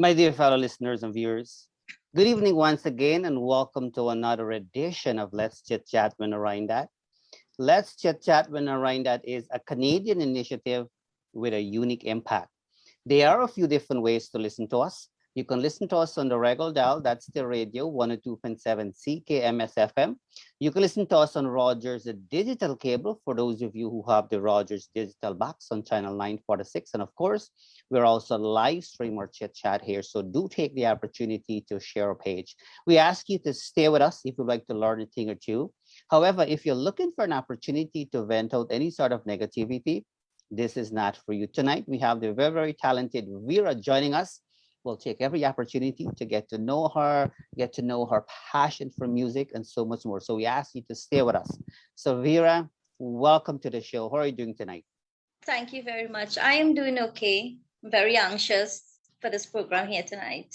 My dear fellow listeners and viewers, good evening once again and welcome to another edition of Let's Chit Chat with Narine Dat. Let's Chit Chat with Narine Dat is a Canadian initiative with a unique impact. There are a few different ways to listen to us. You can listen to us on the regular dial, that's the radio 102.7 CKMS FM. You can listen to us on Rogers digital cable for those of you who have the Rogers digital box on channel 946. And of course, we're also live stream our chit chat here. So do take the opportunity to share a page. We ask you to stay with us if you'd like to learn a thing or two. However, if you're looking for an opportunity to vent out any sort of negativity, this is not for you. Tonight, we have the very, very talented Vera joining us. We'll take every opportunity to get to know her passion for music and so much more. So we ask you to stay with us. So Vera, welcome to the show. How are you doing tonight? Thank you very much. I am doing okay. Very anxious for this program here tonight.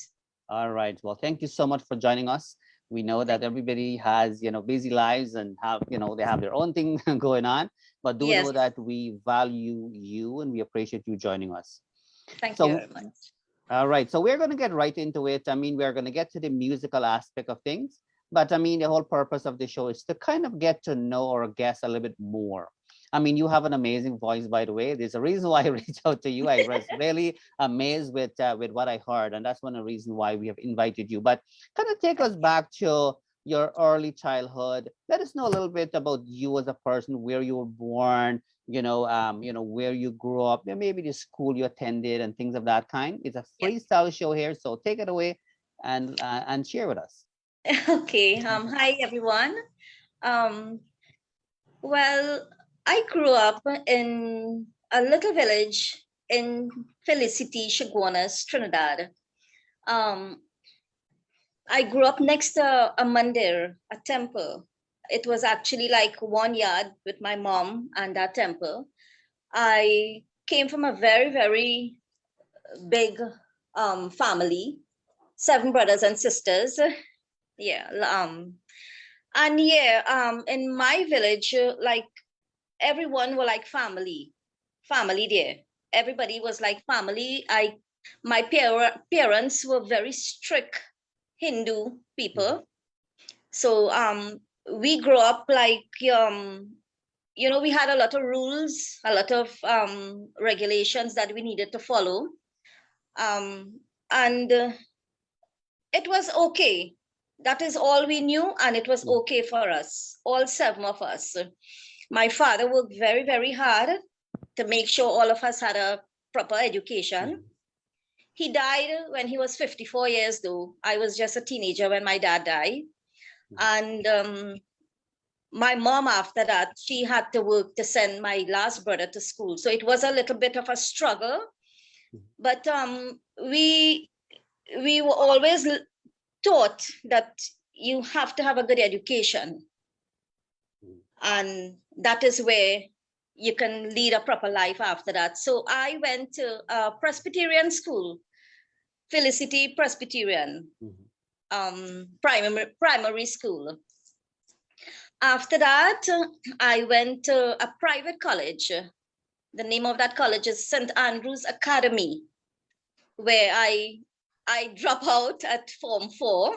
All right. Well, thank you so much for joining us. We know that everybody has, busy lives and have, they have their own thing going on, but do know that we value you and we appreciate you joining us. Thank you very much. All right. So we're going to get right into it. I mean, we're going to get to the musical aspect of things, but I mean, the whole purpose of the show is to kind of get to know our guests a little bit more. I mean, you have an amazing voice, by the way. There's a reason why I reached out to you. I was really amazed with what I heard, and that's one of the reasons why we have invited you. But kind of take us back to your early childhood. Let us know a little bit about you as a person, where you were born, where you grew up, maybe the school you attended, and things of that kind. It's a freestyle show here, so take it away and share with us. Okay. Hi everyone. Well, I grew up in a little village in Felicity, Chaguanas, Trinidad. I grew up next to a mandir, a temple. It was actually like one yard with my mom and that temple. I came from a very, very big family, 7 brothers and sisters. In my village, like everyone were like family there. Everybody was like family. My parents were very strict Hindu people. So we grew up like, we had a lot of rules, a lot of regulations that we needed to follow. And it was okay. That is all we knew, and it was okay for us, all 7 of us. My father worked very, very hard to make sure all of us had a proper education. He died when he was 54 years old. I was just a teenager when my dad died. And my mom, after that, she had to work to send my last brother to school. So it was a little bit of a struggle. But we were always taught that you have to have a good education. And that is where you can lead a proper life after that. So I went to a Presbyterian school, Felicity Presbyterian, primary school. After that, I went to a private college. The name of that college is St. Andrew's Academy, where I dropped out at Form 4.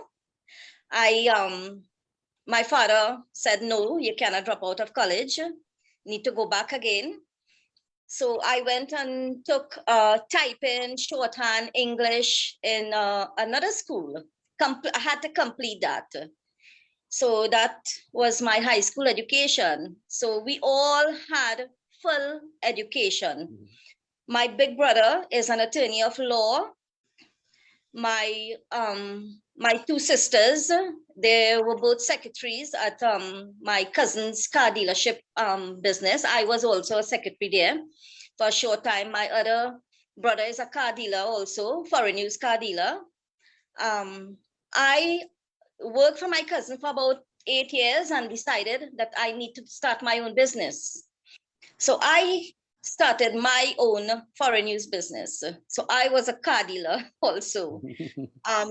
My father said, no, you cannot drop out of college. You need to go back again. So I went and took typing, shorthand, English in another school. I had to complete that. So that was my high school education. So we all had full education. My big brother is an attorney of law. My 2 sisters, they were both secretaries at my cousin's car dealership business. I was also a secretary there for a short time. My other brother is a car dealer also, foreign use car dealer. I worked for my cousin for about 8 years and decided that I need to start my own business. So I started my own foreign use business. So I was a car dealer also.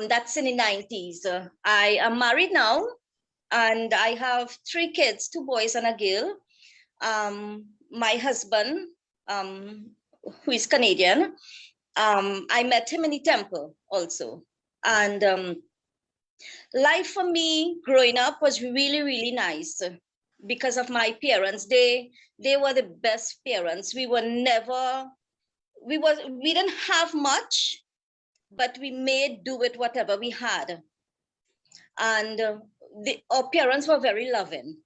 That's in the 90s. I am married now and I have 3 kids, 2 boys and a girl. My husband, who is Canadian, I met him in the temple also. And life for me growing up was really, really nice because of my parents. They were the best parents. We didn't have much, but we made do with whatever we had. And our parents were very loving.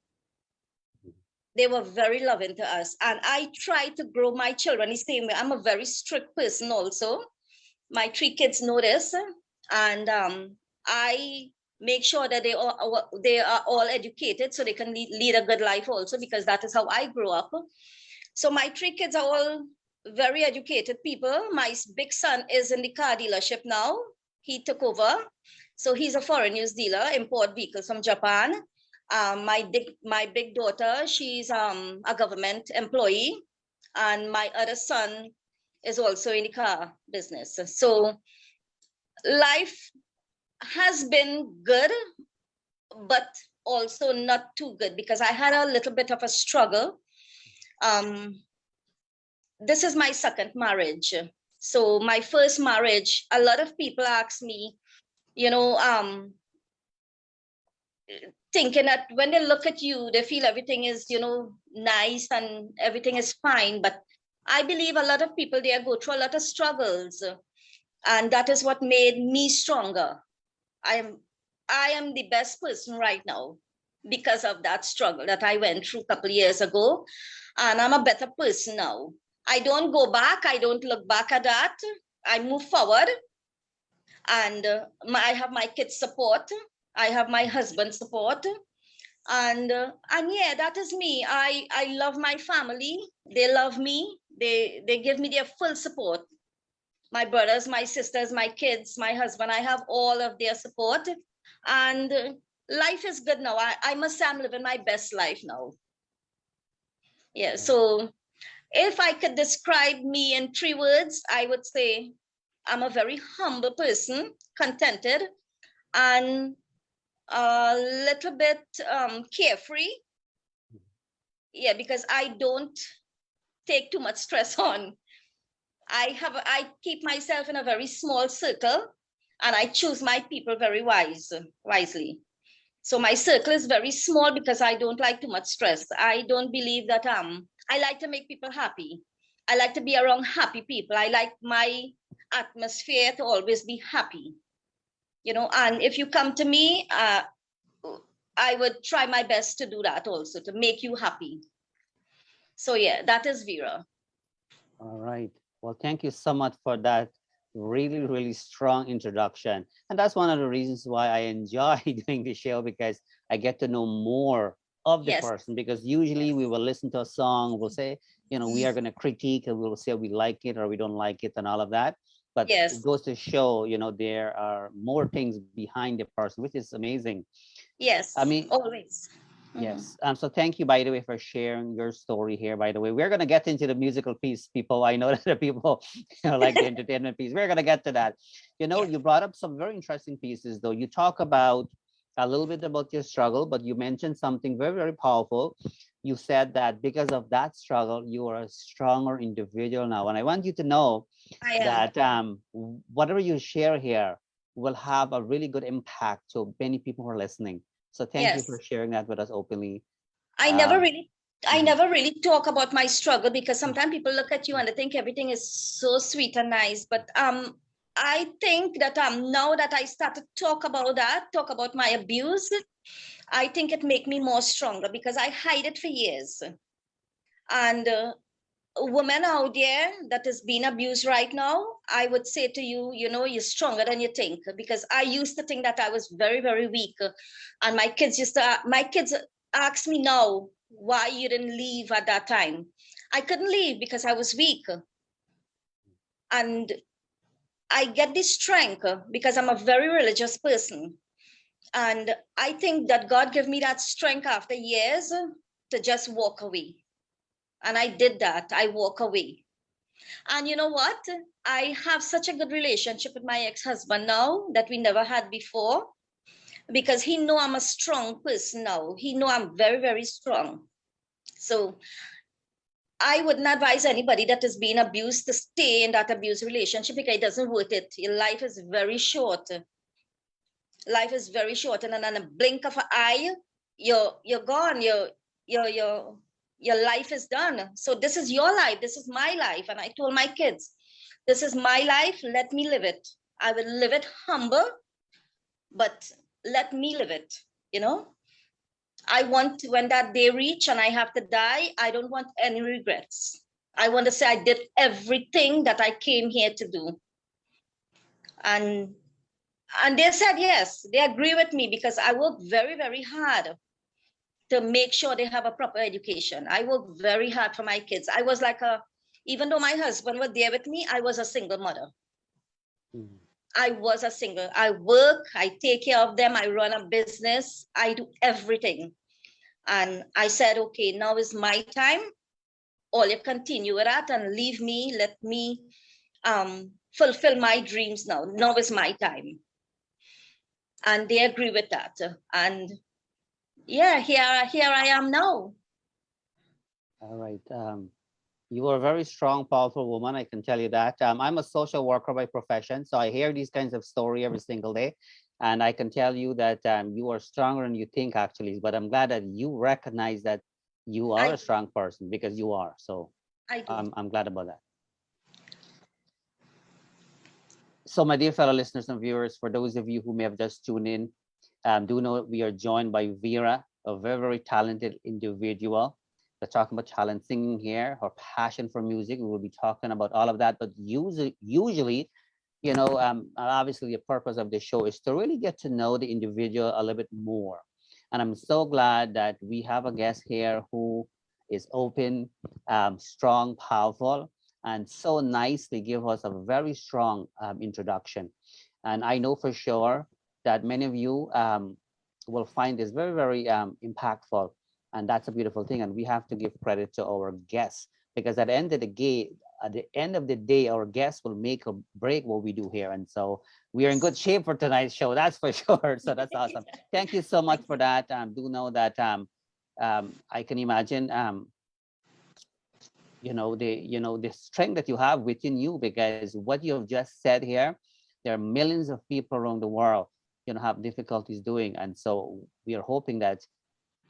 They were very loving to us. And I tried to grow my children the same way. I'm a very strict person also. My 3 kids know this. And I make sure that they are all educated so they can lead a good life also, because that is how I grew up. So my 3 kids are all very educated people. My big son is in the car dealership now. He took over. So he's a foreign news dealer, import vehicles from Japan. My big daughter, she's a government employee. And my other son is also in the car business. So life has been good, but also not too good, because I had a little bit of a struggle. This is my second marriage. So my first marriage, a lot of people ask me, thinking that when they look at you, they feel everything is, nice and everything is fine. But I believe a lot of people there go through a lot of struggles. And that is what made me stronger. I am the best person right now because of that struggle that I went through a couple of years ago. And I'm a better person now. I don't go back. I don't look back at that. I move forward. And I have my kids' support. I have my husband's support. And yeah, that is me. I love my family. They love me. They give me their full support. My brothers, my sisters, my kids, my husband, I have all of their support. And life is good now. I must say I'm living my best life now. Yeah, so if I could describe me in 3 words, I would say I'm a very humble person, contented, and a little bit carefree. Yeah, because I don't take too much stress on. I keep myself in a very small circle, and I choose my people very wisely. So my circle is very small because I don't like too much stress. I don't believe that I like to make people happy. I like to be around happy people. I like my atmosphere to always be happy. And if you come to me, I would try my best to do that also, to make you happy. So yeah, that is Vera. All right. Well, thank you so much for that really, really strong introduction. And that's one of the reasons why I enjoy doing the show, because I get to know more of the person. Because usually we will listen to a song, we'll say, we are going to critique, and we'll say we like it or we don't like it and all of that. But it goes to show, there are more things behind the person, which is amazing. Yes, I mean, always. Yes. So thank you, by the way, for sharing your story here. By the way, we're going to get into the musical piece, people. I know that the people like the entertainment piece. We're going to get to that. You brought up some very interesting pieces, though. You talk about a little bit about your struggle, but you mentioned something very, very powerful. You said that because of that struggle, you are a stronger individual now. And I want you to know that whatever you share here will have a really good impact to many people who are listening. So thank you for sharing that with us openly. I never really talk about my struggle, because sometimes people look at you and they think everything is so sweet and nice. But I think that now that I started to talk about my abuse, I think it make me more stronger, because I hide it for years. And women out there that is being abused right now, I would say to you, you're stronger than you think, because I used to think that I was very, very weak. And my kids ask me now why you didn't leave at that time. I couldn't leave because I was weak. And I get this strength because I'm a very religious person. And I think that God gave me that strength after years to just walk away. And I did that. I walk away. And you know what? I have such a good relationship with my ex-husband now that we never had before, because he know I'm a strong person now. He know I'm very, very strong. So I wouldn't advise anybody that is being abused to stay in that abusive relationship because it doesn't worth it. Your life is very short. Life is very short, and in a blink of an eye, you're gone. Your life is done. So this is your life. This is my life. And I told my kids, this is my life. Let me live it. I will live it humble, but let me live it. You know, I want, when that day reach and I have to die, I don't want any regrets. I want to say I did everything that I came here to do. And they said yes, they agree with me because I work very, very hard to make sure they have a proper education. I work very hard for my kids. I was like even though my husband was there with me, I was a single mother. Mhm. I was a single. I work, I take care of them, I run a business, I do everything. And I said, okay, now is my time. All you continue with that and leave me, let me fulfill my dreams now. Now is my time. And they agree with that. And yeah, here I am now. All right. You are a very strong, powerful woman. I can tell you that. I'm a social worker by profession, so I hear these kinds of story every single day, and I can tell you that you are stronger than you think, actually. But I'm glad that you recognize that you are I a strong person, because you are. So do. I'm glad about that. So, my dear fellow listeners and viewers, for those of you who may have just tuned in, do know we are joined by Vera, a very, very talented individual. We're talking about talent singing here, her passion for music. We will be talking about all of that. But usually, you know, obviously the purpose of the show is to really get to know the individual a little bit more. And I'm so glad that we have a guest here who is open, strong, powerful, and so nicely give us a very strong introduction. And I know for sure that many of you will find this very, very impactful. And that's a beautiful thing. And we have to give credit to our guests, because at the end of the day, our guests will make or break what we do here. And so we are in good shape for tonight's show. That's for sure. So that's awesome. Thank you so much for that. Do know that I can imagine the strength that you have within you, because what you have just said here, there are millions of people around the world have difficulties doing. And so we are hoping that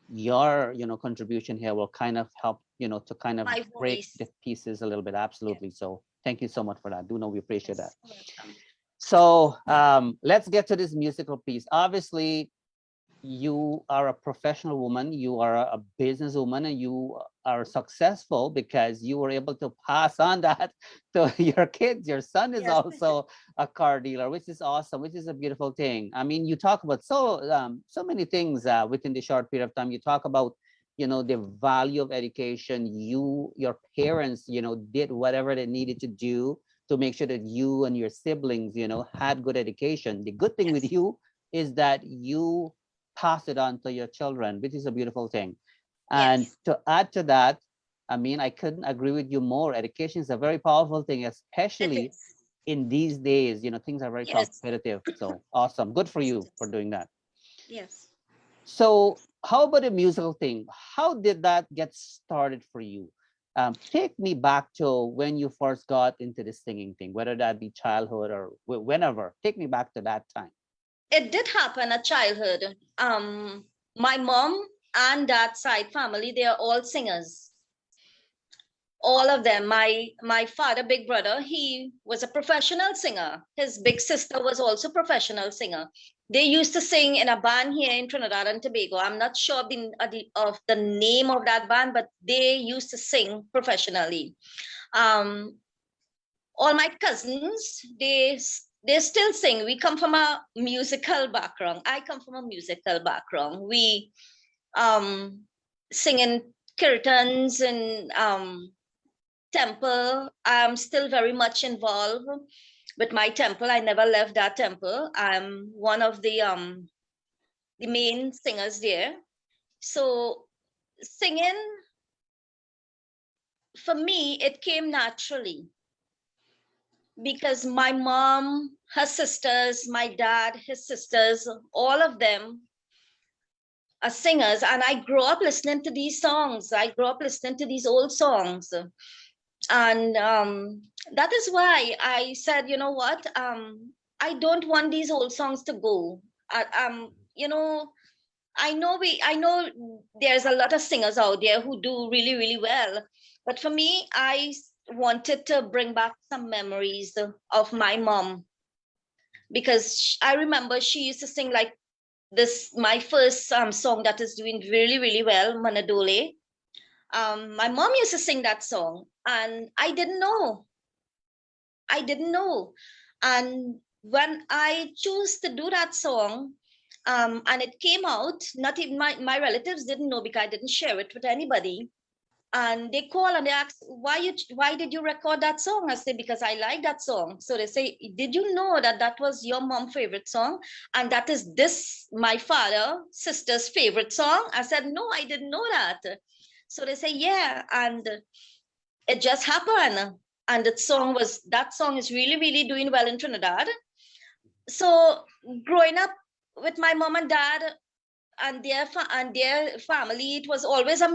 your contribution here will kind of help to kind of My break voice. the pieces a little bit. Absolutely. So thank you so much for that. Do know we appreciate that. Welcome. So let's get to this musical piece. Obviously, you are a professional woman, you are a businesswoman, and you are successful because you were able to pass on that to your kids. Your son is Yes. also a car dealer, which is awesome, which is a beautiful thing. I mean, you talk about so many things within the short period of time. You talk about the value of education. Your parents did whatever they needed to do to make sure that you and your siblings had good education. The good thing with you is that you pass it on to your children, which is a beautiful thing. And Yes. to add to that, I mean, I couldn't agree with you more. Education is a very powerful thing, It especially is. in these days. Things are very Yes. competitive. So awesome. Good for you for doing that. Yes. So how about the musical thing? How did that get started for you? Take me back to when you first got into the singing thing, whether that be childhood or whenever. Take me back to that time. It did happen at childhood. My mom and dad side family, they are all singers. All of them. My father, big brother, he was a professional singer. His big sister was also a professional singer. They used to sing in a band here in Trinidad and Tobago. I'm not sure of the name of that band, but they used to sing professionally. Um, all my cousins, they still sing. We come from a musical background. I come from a musical background. We sing in kirtans and temple. I'm still very much involved with my temple. I never left that temple. I'm one of the main singers there. So singing, for me, it came naturally because my mom, her sisters, my dad, his sisters, all of them singers, and I grew up listening to these songs. I grew up listening to these old songs. And that is why I said, you know what, I don't want these old songs to go. You know, I know there's a lot of singers out there who do really, really well. But for me, I wanted to bring back some memories of my mom, because I remember she used to sing like this, my first song that is doing really, really well, Manadole. My mom used to sing that song, and I didn't know. And when I chose to do that song, and it came out, not even my relatives didn't know because I didn't share it with anybody. And they call and they ask, why did you record that song? I say, because I like that song. So they say, did you know that that was your mom's favorite song? And that is this, my father, sister's favorite song? I said, no, I didn't know that. So they say, yeah. And it just happened. And that song is really, really doing well in Trinidad. So growing up with my mom and dad and their family, it was always a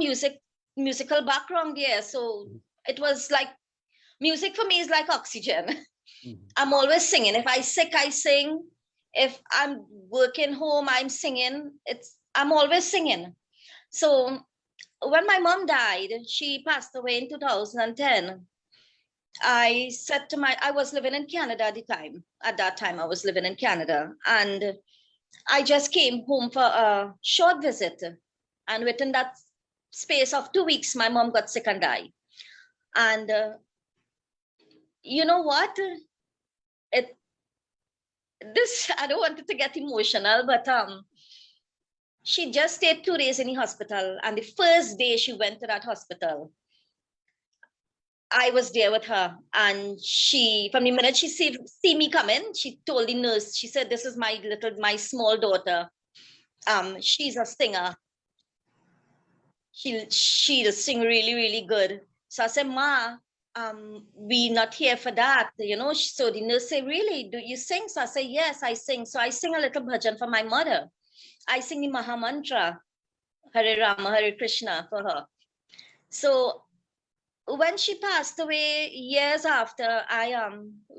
musical background there. So it was like, music for me is like oxygen. I'm always singing. If I'm sick, I sing. If I'm working home, I'm singing. I'm always singing. So when my mom died, she passed away in 2010. I was living in Canada at the time. At that time, I was living in Canada. And I just came home for a short visit. And within that space of 2 weeks, my mom got sick and died. And you know what? I don't want it to get emotional, but she just stayed 2 days in the hospital. And the first day she went to that hospital, I was there with her. And she, from the minute she see me come in, she told the nurse, she said, this is my small daughter. She's a singer. She does sing really, really good. So I said, Ma, we not here for that, you know. So the nurse said, really, do you sing? So I said, yes, I sing. So I sing a little bhajan for my mother. I sing the Maha Mantra, Hare Rama, Hare Krishna, for her. So when she passed away, years after,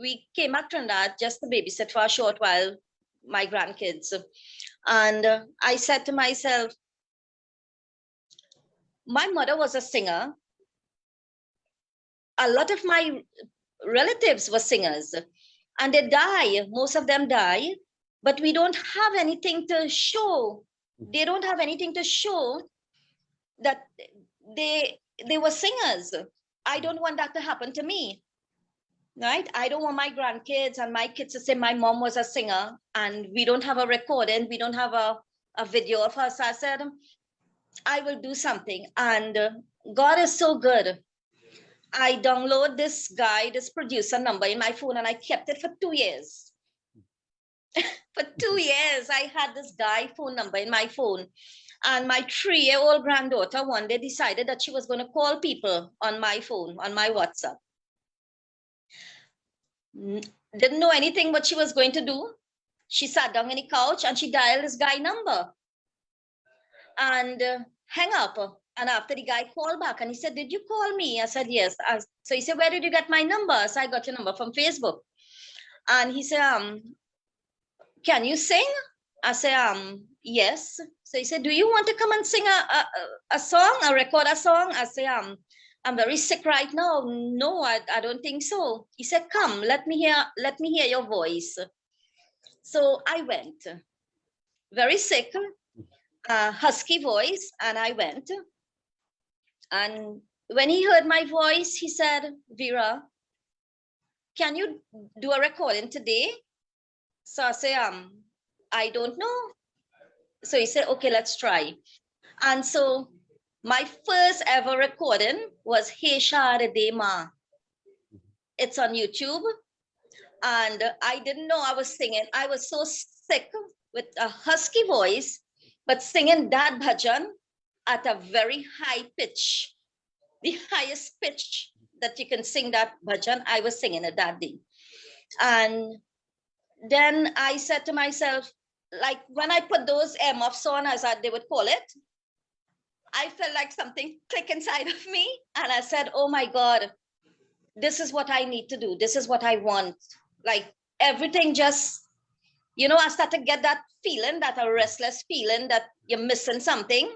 we came back to Trinidad just to babysit for a short while, my grandkids. And I said to myself, my mother was a singer. A lot of my relatives were singers, and they die. Most of them die, but we don't have anything to show. They don't have anything to show that they were singers. I don't want that to happen to me, right? I don't want my grandkids and my kids to say my mom was a singer, and we don't have a recording. We don't have a video of her. So I said, I will do something. And God is so good. I download this producer number in my phone, and I kept it for 2 years. For 2 years, I had this guy phone number in my phone. And my 3-year-old granddaughter one day decided that she was going to call people on my phone, on my WhatsApp. Didn't know anything what she was going to do. She sat down on the couch and she dialed this guy number and hang up. And after the guy called back and he said, did you call me? I said, yes. So he said, where did you get my number? So I got your number from Facebook. And he said, can you sing? I said, yes. So he said, do you want to come and sing a song, record a song? I said, I'm very sick right now. No, I don't think so. He said, come, let me hear your voice. So I went, very sick, husky voice, and I went. And when he heard my voice, he said, Vera, can you do a recording today? So I say, I don't know. So he said, okay, let's try. And so my first ever recording was Hey Shade De Ma. It's on YouTube. And I didn't know I was singing. I was so sick with a husky voice, but singing that bhajan at a very high pitch, the highest pitch that you can sing that bhajan, I was singing it that day. And then I said to myself, like when I put those earmuffs on, as they would call it, I felt like something click inside of me. And I said, oh my God, this is what I need to do. This is what I want. Like everything just, I started to get that feeling, that a restless feeling that you're missing something.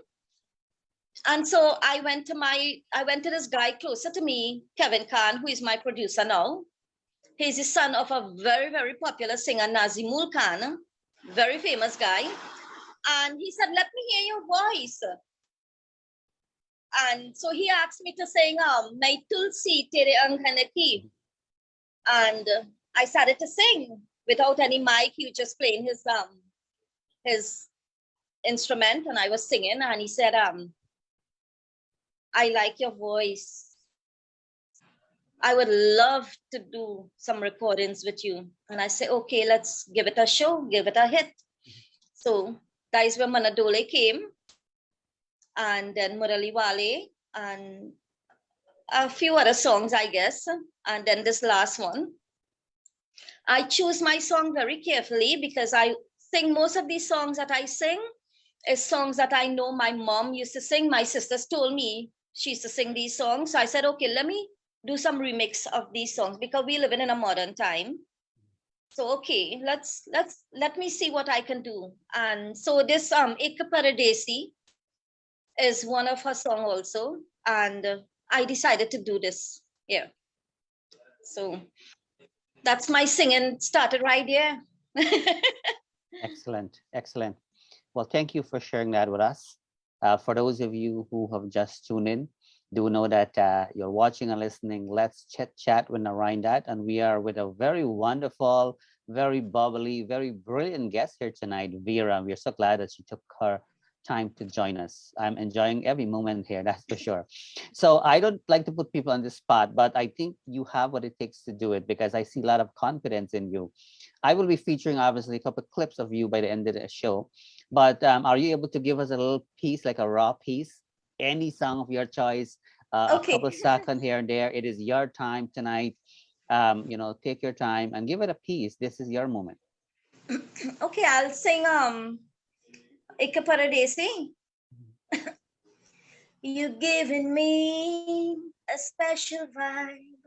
And so I went to this guy closer to me, Kevin Khan, who is my producer now. He's the son of a very, very popular singer, Nazimul Khan, very famous guy. And he said, let me hear your voice. And so he asked me to sing Nai Tulsi Tere Anghane Ki. And I started to sing without any mic. He was just playing his instrument, and I was singing. And he said, I like your voice. I would love to do some recordings with you. And I said, okay, let's give it a show, give it a hit. So that is where Manadole came. And then Murali Wale and a few other songs, I guess. And then this last one. I choose my song very carefully because I sing most of these songs that I sing is songs that I know my mom used to sing. My sisters told me she used to sing these songs. So I said, okay, let me do some remix of these songs because we live in a modern time. So, okay, let me see what I can do. And so this Ek Paradesi is one of her song also. And I decided to do this here. So that's my singing started right here. Excellent, excellent. Well, thank you for sharing that with us. For those of you who have just tuned in, do know that you're watching and listening. Let's Chit Chat with Narine Dat, and we are with a very wonderful, very bubbly, very brilliant guest here tonight, Vera. We're so glad that she took her time to join us. I'm enjoying every moment here, that's for sure. So I don't like to put people on the spot, but I think you have what it takes to do it because I see a lot of confidence in you. I will be featuring obviously a couple of clips of you by the end of the show, but are you able to give us a little piece, like a raw piece, any song of your choice, Okay. a couple of seconds here and there? It is your time tonight. Take your time and give it a piece. This is your moment. Okay, I'll sing Ek Paradesi. You've given me a special vibe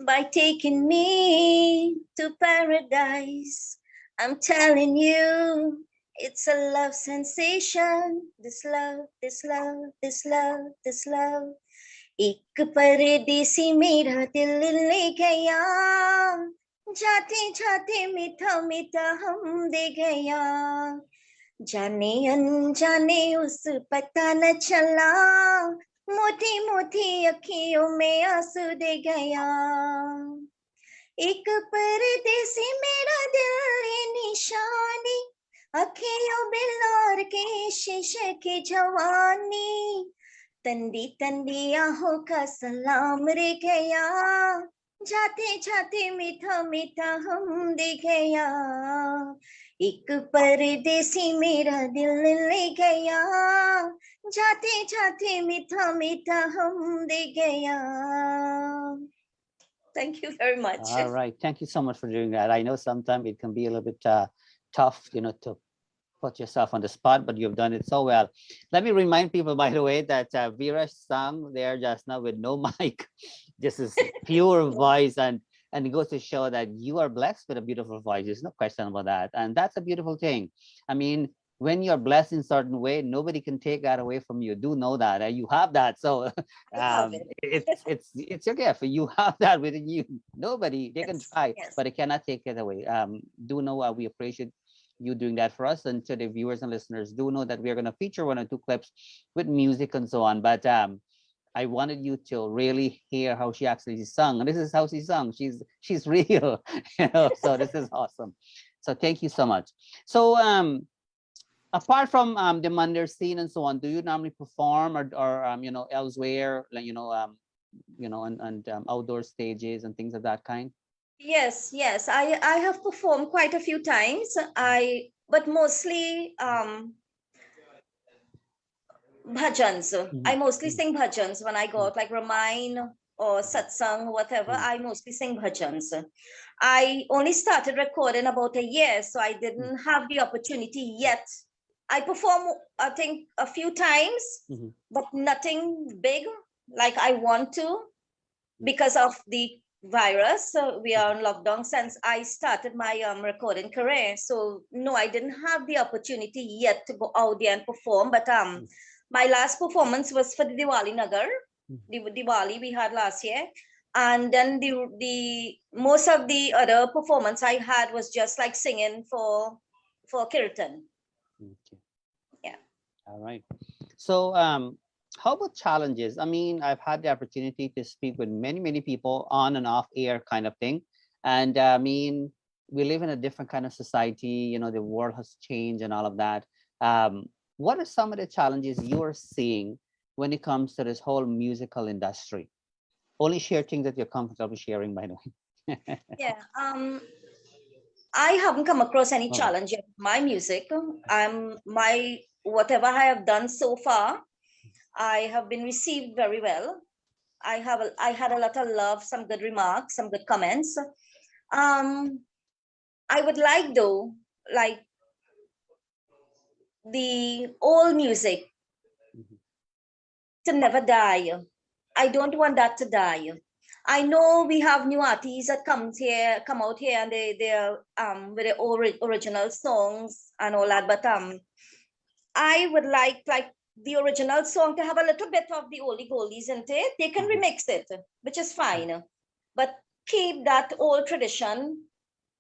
by taking me to paradise. I'm telling you, it's a love sensation. This love, this love, this love, this love. एक परदेसी मेरा दिल ले गया, जाते जाते मीठा मीठा हम दे गया, जाने अनजाने उस पता न चला, मोटी मोटी अखियों में आंसू दे गया, एक परदेसी मेरा दिल ये निशानी, अखियों बिल्लौर के शीशे की जवानी, तंदी तंदी आहों का सलाम रे गया, जाते जाते मीठा मीठा हम दे गया, एक परदेसी मेरा दिल ले गया, जाते जाते मीठा मीठा हम दे गया. Thank you very much. All right. Thank you so much for doing that. I know sometimes it can be a little bit tough, to put yourself on the spot, but you've done it so well. Let me remind people, by the way, that Vera sang there just now with no mic. This is pure voice, and it goes to show that you are blessed with a beautiful voice. There's no question about that, and that's a beautiful thing. I mean, when you're blessed in a certain way, nobody can take that away from you. Do know that you have that. So it's your gift. You have that within you. Nobody, they can try, but they cannot take it away. Do know we appreciate you doing that for us, and to the viewers and listeners, do know that we're going to feature 1 or 2 clips with music and so on. But I wanted you to really hear how she actually sung, and this is how she sung. She's real, So this is awesome. So thank you so much. So apart from the Mandir scene and so on, do you normally perform or elsewhere, like and outdoor stages and things of that kind? Yes, I have performed quite a few times. But mostly bhajans. I mostly sing bhajans when I go out, like Ramayana, or satsang, whatever. I mostly sing bhajans. I only started recording about a year, so I didn't have the opportunity yet. I perform, I think, a few times, but nothing big like I want to because of the virus. So we are on lockdown since I started my recording career. So no, I didn't have the opportunity yet to go out there and perform. But my last performance was for the Diwali Nagar, the Diwali we had last year. And then the most of the other performance I had was just like singing for Kirtan. Okay. Yeah. All right. So how about challenges? I mean, I've had the opportunity to speak with many people on and off air kind of thing. And I mean, we live in a different kind of society, you know, the world has changed and all of that. What are some of the challenges you're seeing when it comes to this whole musical industry? Only share things that you're comfortable sharing, by the way. Yeah. I haven't come across any Okay. challenge in my music. Whatever I have done so far, I have been received very well. I had a lot of love, some good remarks, some good comments. I would like though, like the old music to never die. I don't want that to die. I know we have new artists that come out here, and they're with their original songs and all that. But I would like the original song to have a little bit of the oldie goldies in it. They can remix it, which is fine, but keep that old tradition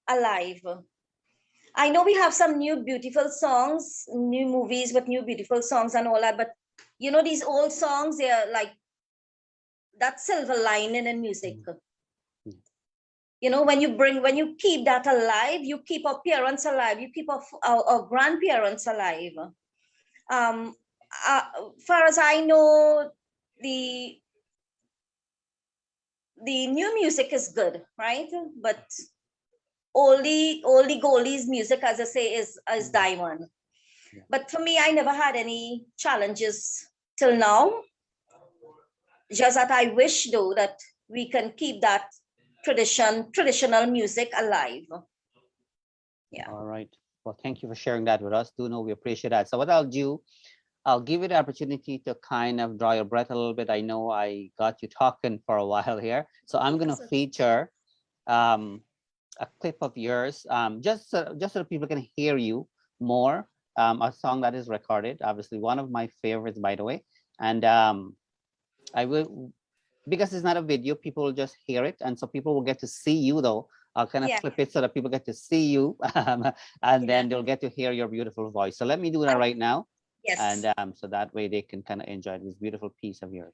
alive. I know we have some new beautiful songs, new movies with new beautiful songs and all that, but you know, these old songs, they're like that silver lining in music. You know, when you keep that alive, you keep our parents alive, you keep our grandparents alive. Far as I know, the new music is good, right? But oldie goldies music, as I say, is diamond. Yeah. But for me, I never had any challenges till now. Just that I wish though that we can keep that traditional music alive. Yeah. All right. Well, thank you for sharing that with us. Do know we appreciate that. So what I'll do, I'll give you the opportunity to kind of draw your breath a little bit. I know I got you talking for a while here. So I'm going to feature a clip of yours, just so people can hear you more. A song that is recorded, obviously one of my favorites, by the way. And I will, because it's not a video, people will just hear it. And so people will get to see you though. I'll kind of flip it so that people get to see you and then they'll get to hear your beautiful voice. So let me do that right now. Yes. And so that way they can kind of enjoy this beautiful piece of yours.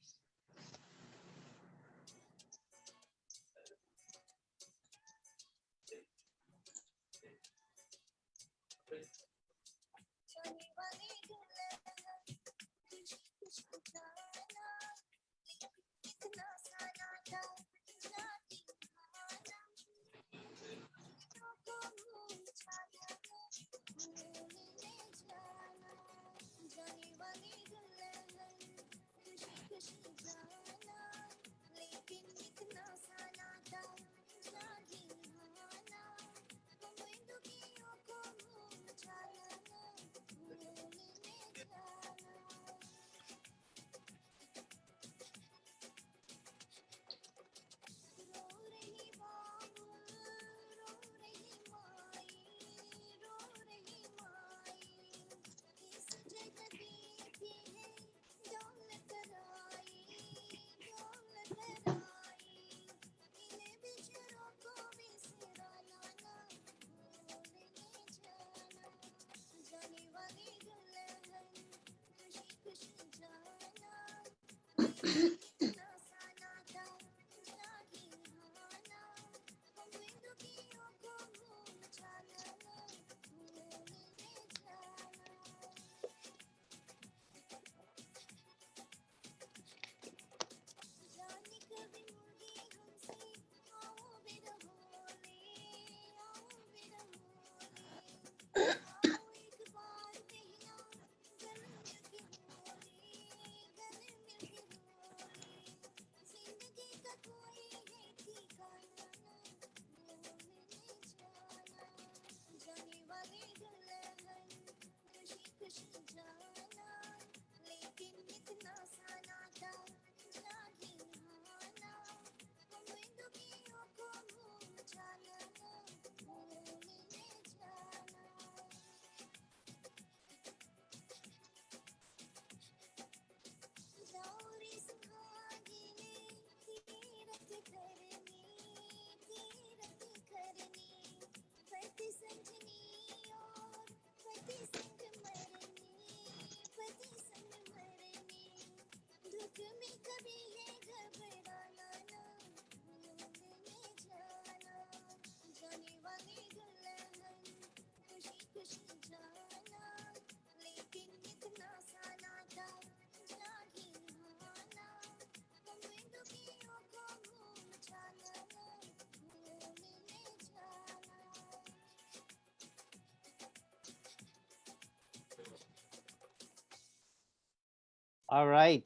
All right.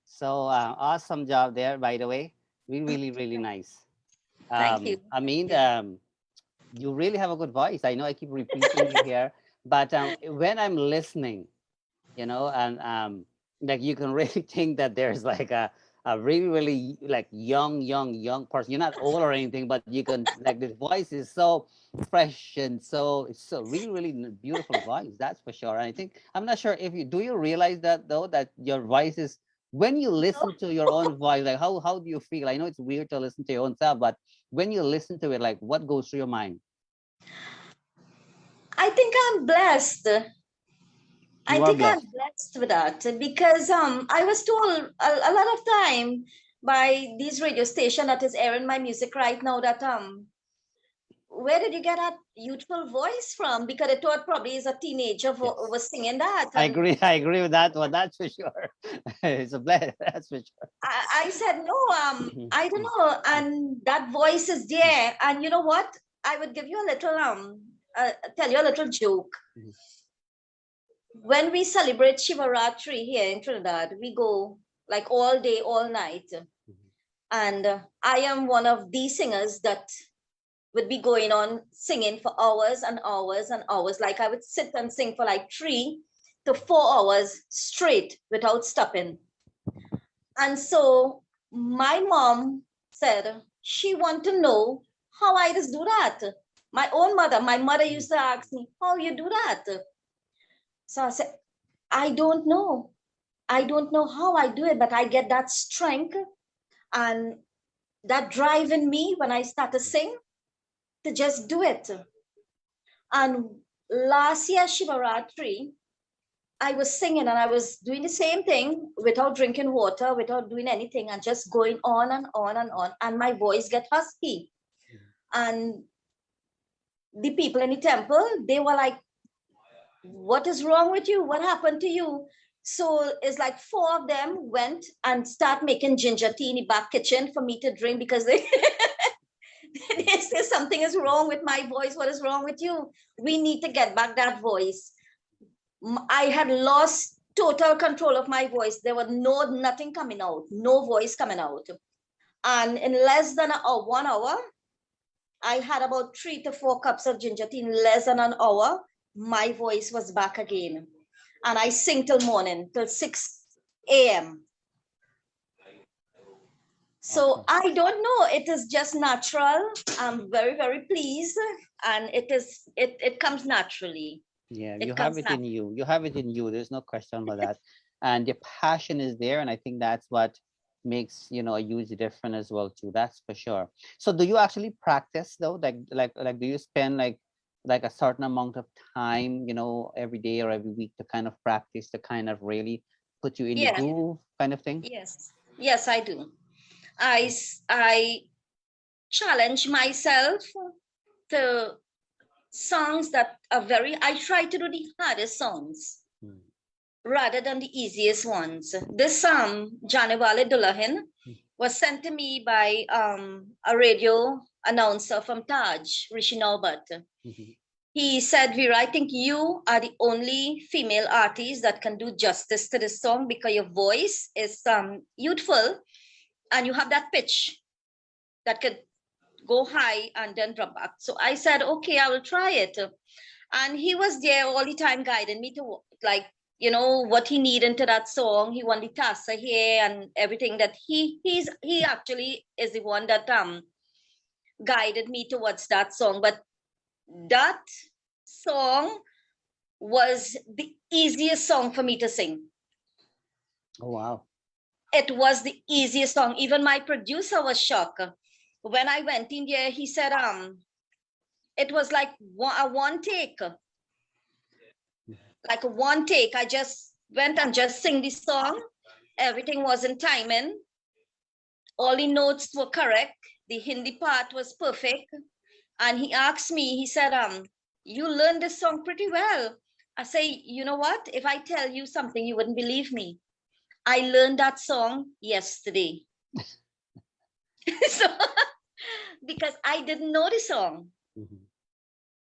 So awesome job there, by the way. Really, really nice. Thank you. I mean, you really have a good voice. I know I keep repeating it here, but when I'm listening, and like you can really think that there's like a really, really like young person. You're not old or anything, but you can like the voice is so fresh and so it's so really, really beautiful voice. That's for sure. And I think I'm not sure if you do you realize that though that your voice is when you listen to your own voice, like how do you feel? I know it's weird to listen to your own self, but when you listen to it, like what goes through your mind? I think I'm blessed. I You are think I'm blessed. blessed with that because I was told a lot of time by this radio station that is airing my music right now that where did you get that youthful voice from? Because I thought probably as a teenager Yes. was singing that. I And agree. I agree with that one. That's for sure. It's a bless. That's for sure. I said, no, Mhm, I don't mhm, know. And that voice is there. And you know what? I would give you a little, tell you a little joke. mhm, When we celebrate Shivaratri here in Trinidad, we go like all day, all night. mhm. And I am one of these singers that would be going on singing for hours and hours and hours. Like I would sit and sing for like 3 to 4 hours straight without stopping. And so my mom said she want to know how I just do that. My own mother, my mother used to ask me, how you do that? So I said, I don't know. I don't know how I do it, but I get that strength and that drive in me when I start to sing to just do it. And last year, Shivaratri, I was singing and I was doing the same thing without drinking water, without doing anything, and just going on and on and on. And my voice get husky. And the people in the temple, they were like, what is wrong with you? What happened to you? So it's like 4 of them went and start making ginger tea in the back kitchen for me to drink because they they say something is wrong with my voice. What is wrong with you? We need to get back that voice. I had lost total control of my voice. There was nothing coming out, no voice coming out. And in less than 1 hour, I had about 3 to 4 cups of ginger tea. In less than an hour, my voice was back again. And I sing till morning, till 6 a.m. So Awesome. I don't know. It is just natural. I'm very, very pleased. And it comes naturally. Yeah, you It have comes it in naturally. you. You have it in you. There's no question about that. And the passion is there, and I think that's what makes a huge difference as well too. That's for sure. So do you actually practice though? Like do you spend like a certain amount of time, every day or every week to kind of practice to kind of really put you in the Yeah, groove kind of thing? yes. Yes, I do. I challenge myself to songs that are I try to do the hardest songs Mm, rather than the easiest ones. This song, Janewale Dulahin, mm, was sent to me by a radio announcer from Taj, Rishi Naubat. mhm. He said, Vera, I think you are the only female artist that can do justice to this song because your voice is youthful and you have that pitch that could go high and then drop back. So I said, okay, I will try it. And he was there all the time guiding me to what he needed into that song. He won the tassa here and everything that he actually is the one that guided me towards that song. But that song was the easiest song for me to sing. Oh wow. It was the easiest song. Even my producer was shocked. When I went in there, he said, it was like a one take. Like a one take. I just went and just sing this song. Everything was in timing. All the notes were correct. The Hindi part was perfect. And he asked me, he said, you learned this song pretty well. I say, you know what? If I tell you something, you wouldn't believe me. I learned that song yesterday. So, because I didn't know the song. Mhm.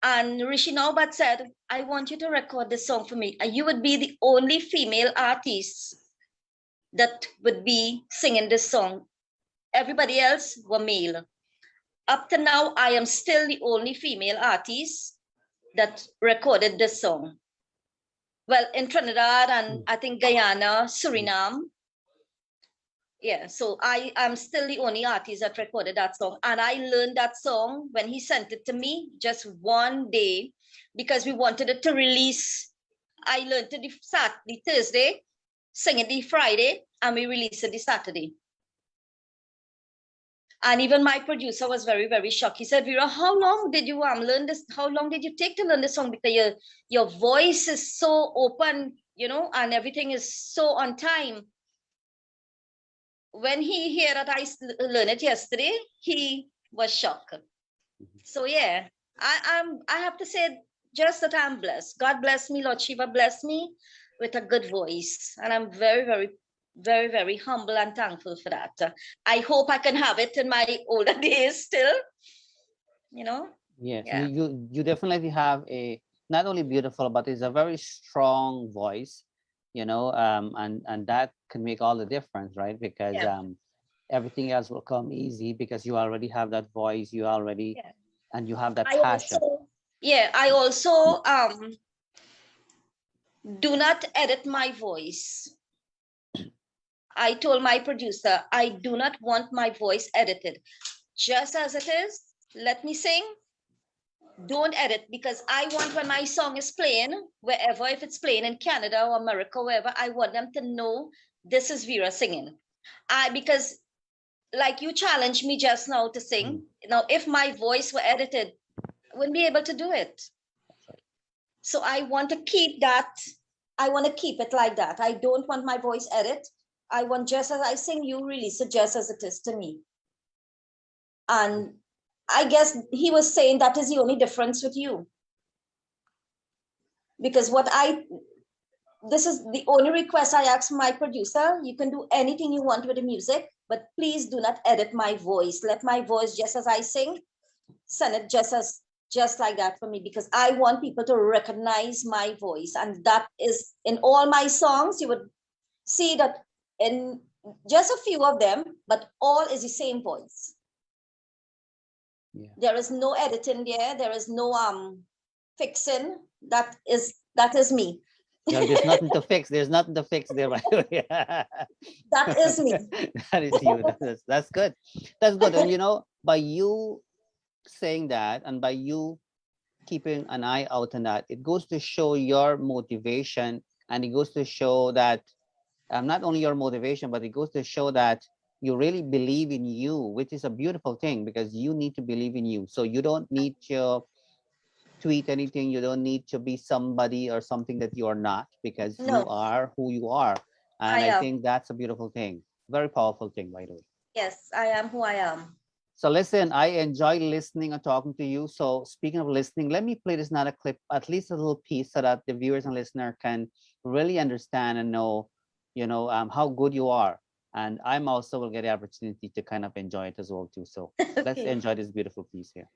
And Rishi Naubat said, I want you to record this song for me. You would be the only female artist that would be singing this song. Everybody else were male. Up to now, I am still the only female artist that recorded this song. Well, in Trinidad and I think Guyana, Suriname. Yeah, so I am still the only artist that recorded that song. And I learned that song when he sent it to me just one day because we wanted it to release. I learned it the Thursday, sing it the Friday, and we released it the Saturday. And even my producer was very, very shocked. He said, Vera, how long did you learn this? How long did you take to learn this song? Because your voice is so open, you know, and everything is so on time. When he heard that I learned it yesterday, he was shocked. So yeah, I have to say just that I'm blessed. God bless me, Lord Shiva bless me with a good voice. And I'm very, very, very, very humble and thankful for that. I hope I can have it in my older days still, you know? Yes, Yeah. you definitely have a not only beautiful, but it's a very strong voice, you know, and that can make all the difference, right? Because Yeah. everything else will come easy because you already have that voice, you already, Yeah. and you have that I passion. also do not edit my voice. I told my producer, I do not want my voice edited. Just as it is, let me sing. Don't edit, because I want when my song is playing, wherever, if it's playing in Canada or America, wherever, I want them to know this is Vera singing. Because like you challenged me just now to sing, now if my voice were edited, I wouldn't be able to do it. So I want to keep that. I want to keep it like that. I don't want my voice edit. I want just as I sing, you release it just as it is to me. And I guess he was saying that is the only difference with you. Because this is the only request I ask my producer. You can do anything you want with the music, but please do not edit my voice. Let my voice just as I sing, send it just like that for me, because I want people to recognize my voice. And that is in all my songs. You would see that in just a few of them, but all is the same voice. Yeah. There is no editing there. There is no fixing. That is me. No, there's nothing to fix. There's nothing to fix there, by the way. That is me. That is you. That's good. That's good. And you know, by you saying that and by you keeping an eye out on that, it goes to show your motivation, and it goes to show that not only your motivation, but it goes to show that you really believe in you, which is a beautiful thing, because you need to believe in you. So you don't need to tweet anything. You don't need to be somebody or something that you are not, because you are who you are. And I think that's a beautiful thing. Very powerful thing, by the way. Yes, I am who I am. So listen, I enjoy listening and talking to you. So speaking of listening, let me play this another clip, at least a little piece, so that the viewers and listener can really understand and know, you know, how good you are. And I'm also will get the opportunity to kind of enjoy it as well too. So let's enjoy this beautiful piece here.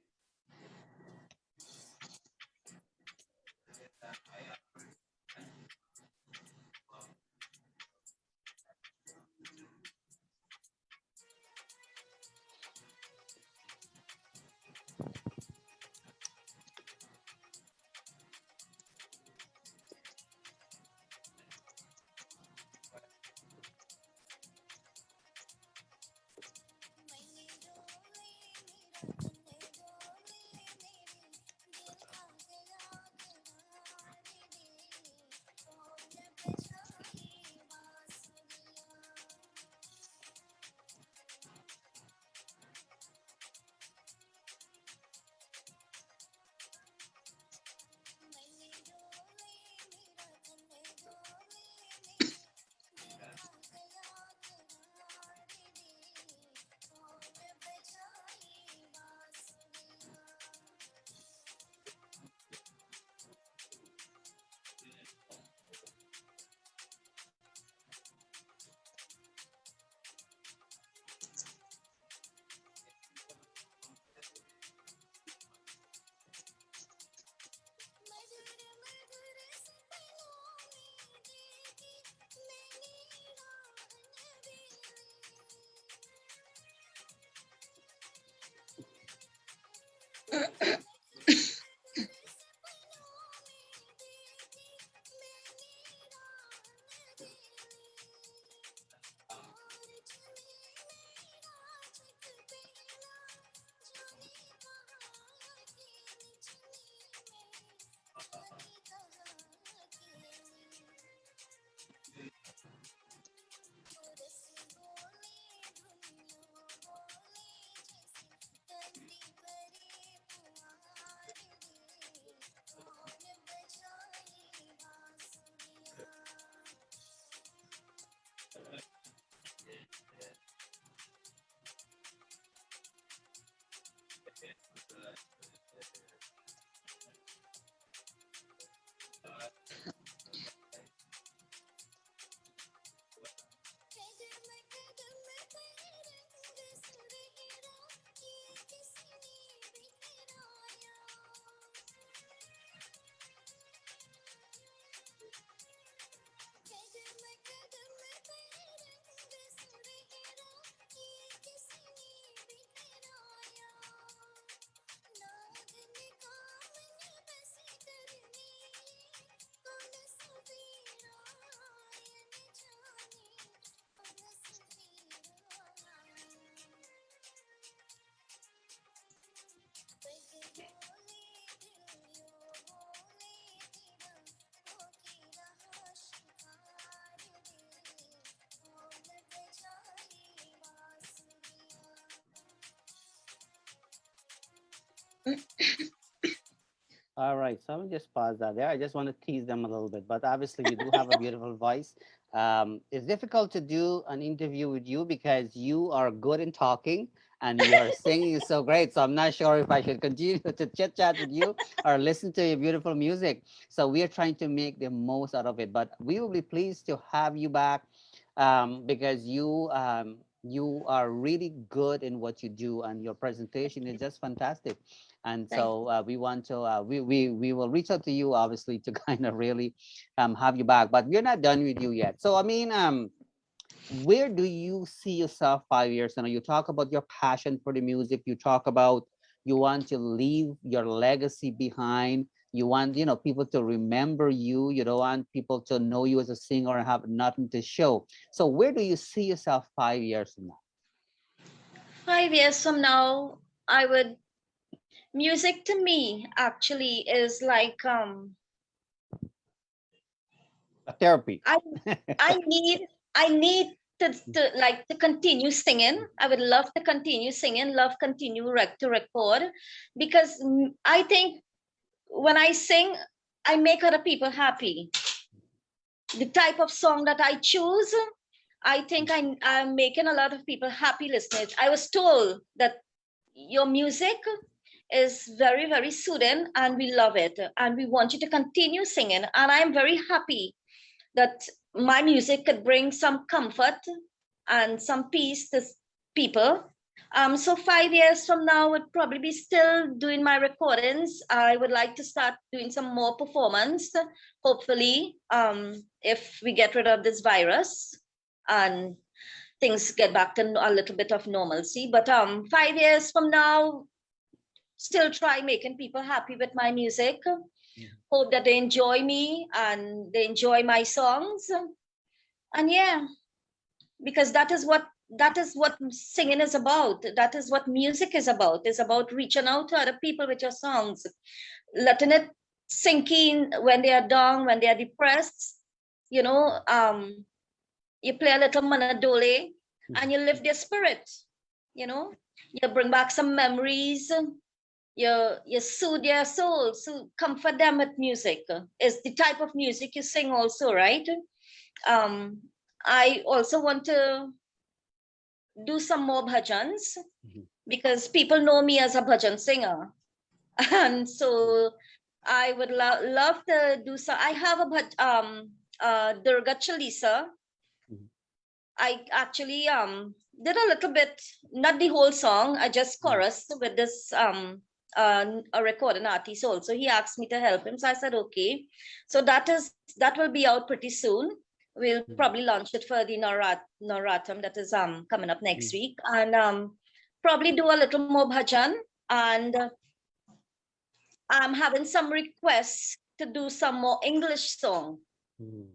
All right, so I'm gonna just pause that there. I just want to tease them a little bit, but obviously you do have a beautiful voice. It's difficult to do an interview with you because you are good in talking and your singing is so great. So I'm not sure if I should continue to chit chat with you or listen to your beautiful music. So we are trying to make the most out of it, but we will be pleased to have you back because you are really good in what you do and your presentation is just fantastic. And Thank so we want to we will reach out to you obviously to kind of really have you back, but we're not done with you yet. So I mean, where do you see yourself 5 years from now? You talk about your passion for the music. You talk about you want to leave your legacy behind. You want, you know, people to remember you. You don't want people to know you as a singer and have nothing to show. So where do you see yourself 5 years from now? 5 years from now, I would music to me actually is like A therapy. I I need I need to like to continue singing. I would love to continue singing, love continue to record because I think when I sing, I make other people happy. The type of song that I choose, I think I'm making a lot of people happy listening. I was told that your music is very, very soothing and we love it. And we want you to continue singing. And I'm very happy that my music could bring some comfort and some peace to people. So 5 years from now, would probably be still doing my recordings. I would like to start doing some more performance, hopefully, if we get rid of this virus and things get back to a little bit of normalcy. But 5 years from now, still try making people happy with my music. Hope that they enjoy me and they enjoy my songs. And yeah, because that is what singing is about. That is what music is about. It's about reaching out to other people with your songs, letting it sink in when they are down, when they are depressed. You know, you play a little manadole and you lift their spirit. You know, you bring back some memories. You soothe their soul, so comfort them with music. It's the type of music you sing also, right? I also want to do some more bhajans because people know me as a bhajan singer. And so I would love to do so. I have a Durga Chalisa. I actually did a little bit, not the whole song. I just chorused with this a recording artist also. He asked me to help him, so I said okay. So that will be out pretty soon. We'll probably launch it for the Narrattam that is coming up next week, and probably do a little more bhajan and I'm having some requests to do some more English song. Mhm.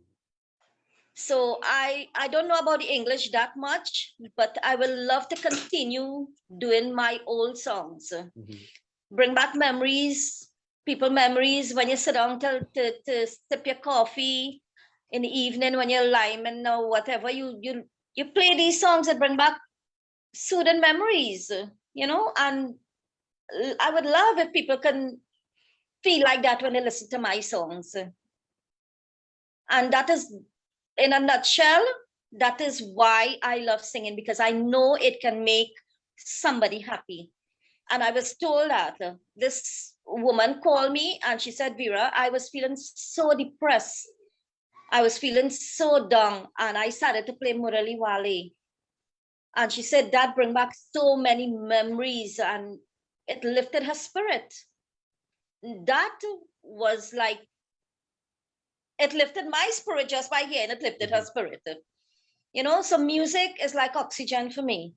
So I don't know about the English that much, but I will love to continue doing my old songs. Mhm. Bring back memories, people memories when you sit down to sip your coffee in the evening when you're liming or whatever. You play these songs that bring back soothing memories, and I would love if people can feel like that when they listen to my songs. And that is, in a nutshell, that is why I love singing, because I know it can make somebody happy. And I was told that this woman called me and she said, Vera, I was feeling so depressed. I was feeling so down. And I started to play Murali Wale. And she said that bring back so many memories and it lifted her spirit. That was like, it lifted my spirit just by hearing it lifted her spirit. So music is like oxygen for me.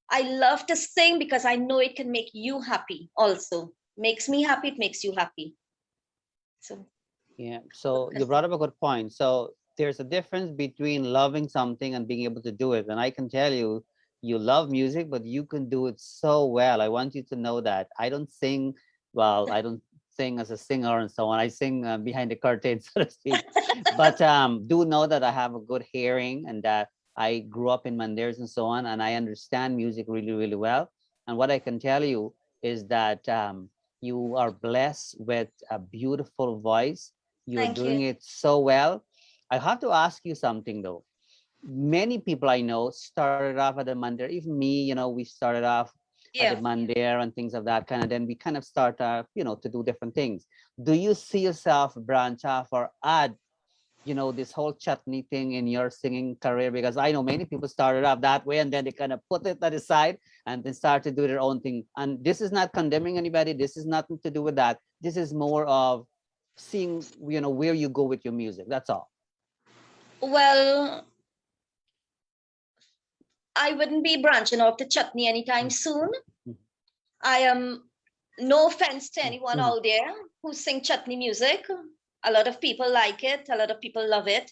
I love to sing because I know it can make you happy also. Makes me happy, it makes you happy. So Yeah, so you brought up a good point. So there's a difference between loving something and being able to do it. And I can tell you, you love music, but you can do it so well. I want you to know that. I don't sing, well, I don't sing as a singer and so on. I sing behind the curtain, so to speak. But do know that I have a good hearing and that I grew up in Mandaris and so on, and I understand music really, really well. And what I can tell you is that you are blessed with a beautiful voice. You're thank doing you. it so well. I have to ask you something though. Many people I know started off at the Mandir. Even me, we started off at the Yeah. Mandir and things of that kind. And then we kind of start, to do different things. Do you see yourself branch off or add, this whole chutney thing in your singing career? Because I know many people started off that way and then they kind of put it to the side and then start to do their own thing. And this is not condemning anybody. This is nothing to do with that. This is more of seeing, where you go with your music. That's all. Well, I wouldn't be branching off to chutney anytime soon. I am, no offense to anyone out there who sing chutney music. A lot of people like it. A lot of people love it.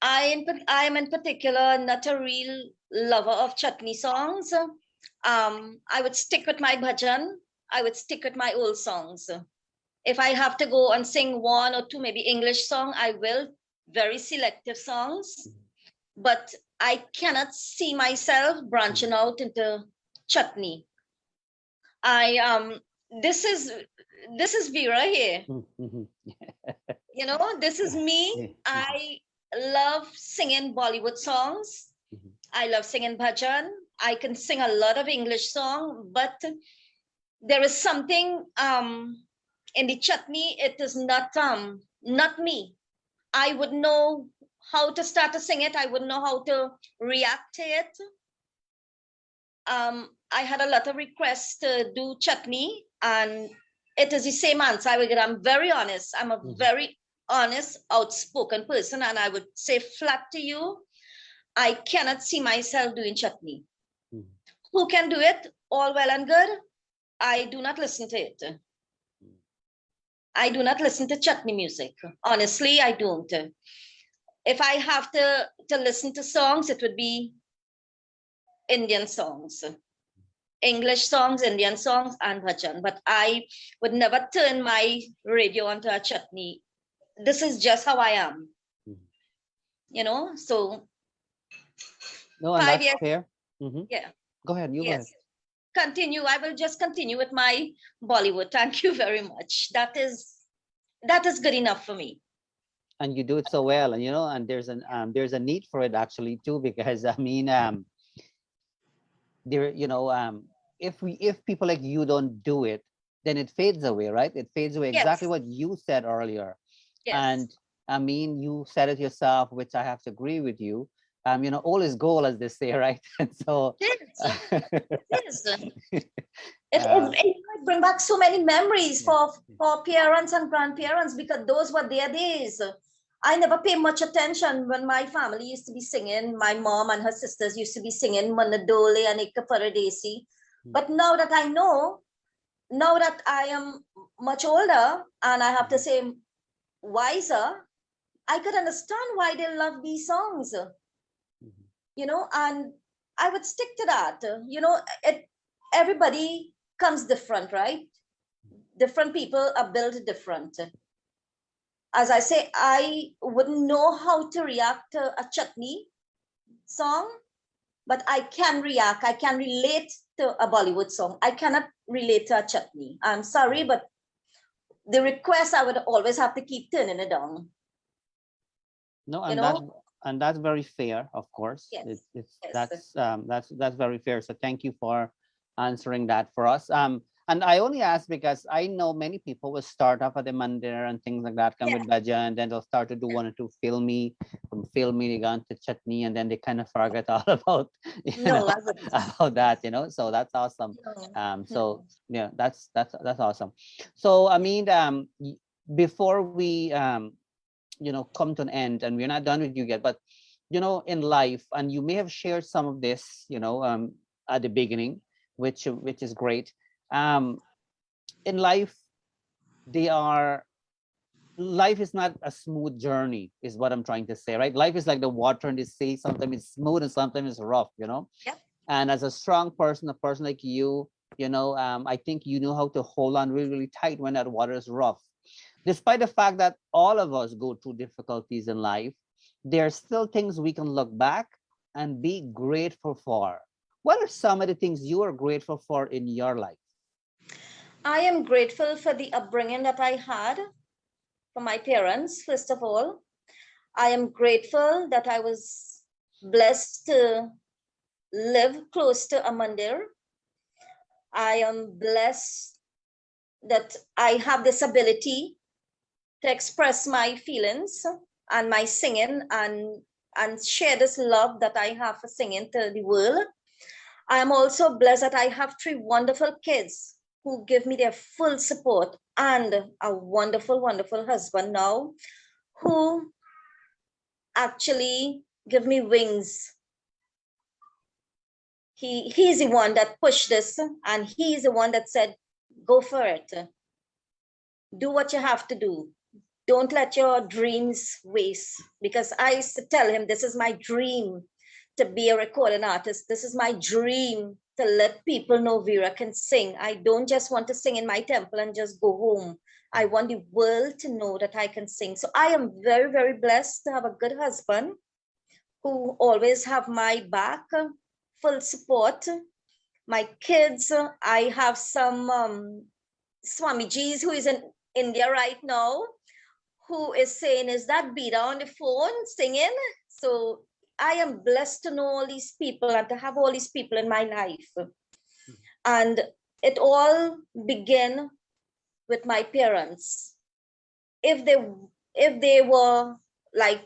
I am in particular not a real lover of chutney songs. I would stick with my bhajan. I would stick with my old songs. If I have to go and sing one or two, maybe English song, I will. Very selective songs. But I cannot see myself branching out into chutney. This is Vera here. This is me. I love singing Bollywood songs. I love singing bhajan. I can sing a lot of English song, but there is something in the chutney. It is not me. I would know how to start to sing it. I wouldn't know how to react to it. I had a lot of requests to do chutney, and it is the same answer I would get. I'm very honest. I'm a very honest, outspoken person, and I would say flat to you, I cannot see myself doing chutney. Who can do it? All well and good. I do not listen to it. I do not listen to chutney music. Honestly, I don't. If I have to listen to songs, it would be Indian songs. English songs, Indian songs, and bhajan. But I would never turn my radio onto a chutney. This is just how I am. So no, and 5 that's years. fair. Yeah. Go ahead. You go ahead. Continue. I will just continue with my Bollywood. Thank you very much. That is good enough for me. And you do it so well, and and there's a need for it actually too, because I mean, there, if people like you don't do it, then it fades away, right? It fades away. Exactly what you said earlier. And I mean, you said it yourself, which I have to agree with you. All is gold, as they say, right? And so it bring back so many memories for parents and grandparents, because those were their days. I never paid much attention when my family used to be singing. My mom and her sisters used to be singing Manadole and Ika Paradesi. But now that I know, now that I am much older and I have to say wiser, I could understand why they love these songs, you know, and I would stick to that. You know, everybody comes different, right? Different people are built different. As I say, I wouldn't know how to react to a chutney song, but I can react. I can relate to a Bollywood song. I cannot relate to a chutney. I'm sorry, but the request I would always have to keep turning it down. No, You and know? that's very fair, of course. Yes. That's very fair. So thank you for answering that for us. And I only ask because I know many people will start off at the mandir and things like that, come Yeah. with bhajan, and then they'll start to do one or two filmy, from filmy they go on to chutney, and then they kind of forget all about No, I wouldn't. about that, So that's awesome. No. So yeah, that's awesome. So I mean, before we come to an end, and we're not done with you yet, but in life, and you may have shared some of this at the beginning, which is great. In life, life is not a smooth journey, is what I'm trying to say, right? Life is like the water in the sea. Sometimes it's smooth and sometimes it's rough. Yep. And as a strong person, a person like you, I think you know how to hold on really, really tight when that water is rough. Despite the fact that all of us go through difficulties in life, there are still things we can look back and be grateful for. What are some of the things you are grateful for in your life? I am grateful for the upbringing that I had from my parents, first of all. I am grateful that I was blessed to live close to a mandir. I am blessed that I have this ability to express my feelings and my singing and share this love that I have for singing to the world. I am also blessed that I have 3 wonderful kids who give me their full support, and a wonderful, wonderful husband now who actually give me wings. He's the one that pushed this, and he's the one that said, go for it. Do what you have to do. Don't let your dreams waste. Because I used to tell him, this is my dream to be a recording artist. This is my dream to let people know Vera can sing. I don't just want to sing in my temple and just go home. I want the world to know that I can sing. So I am very, very blessed to have a good husband who always have my back, full support. My kids, I have some Swamijis who is in India right now, who is saying, is that Bida on the phone singing? So I am blessed to know all these people and to have all these people in my life. And it all began with my parents. If they were like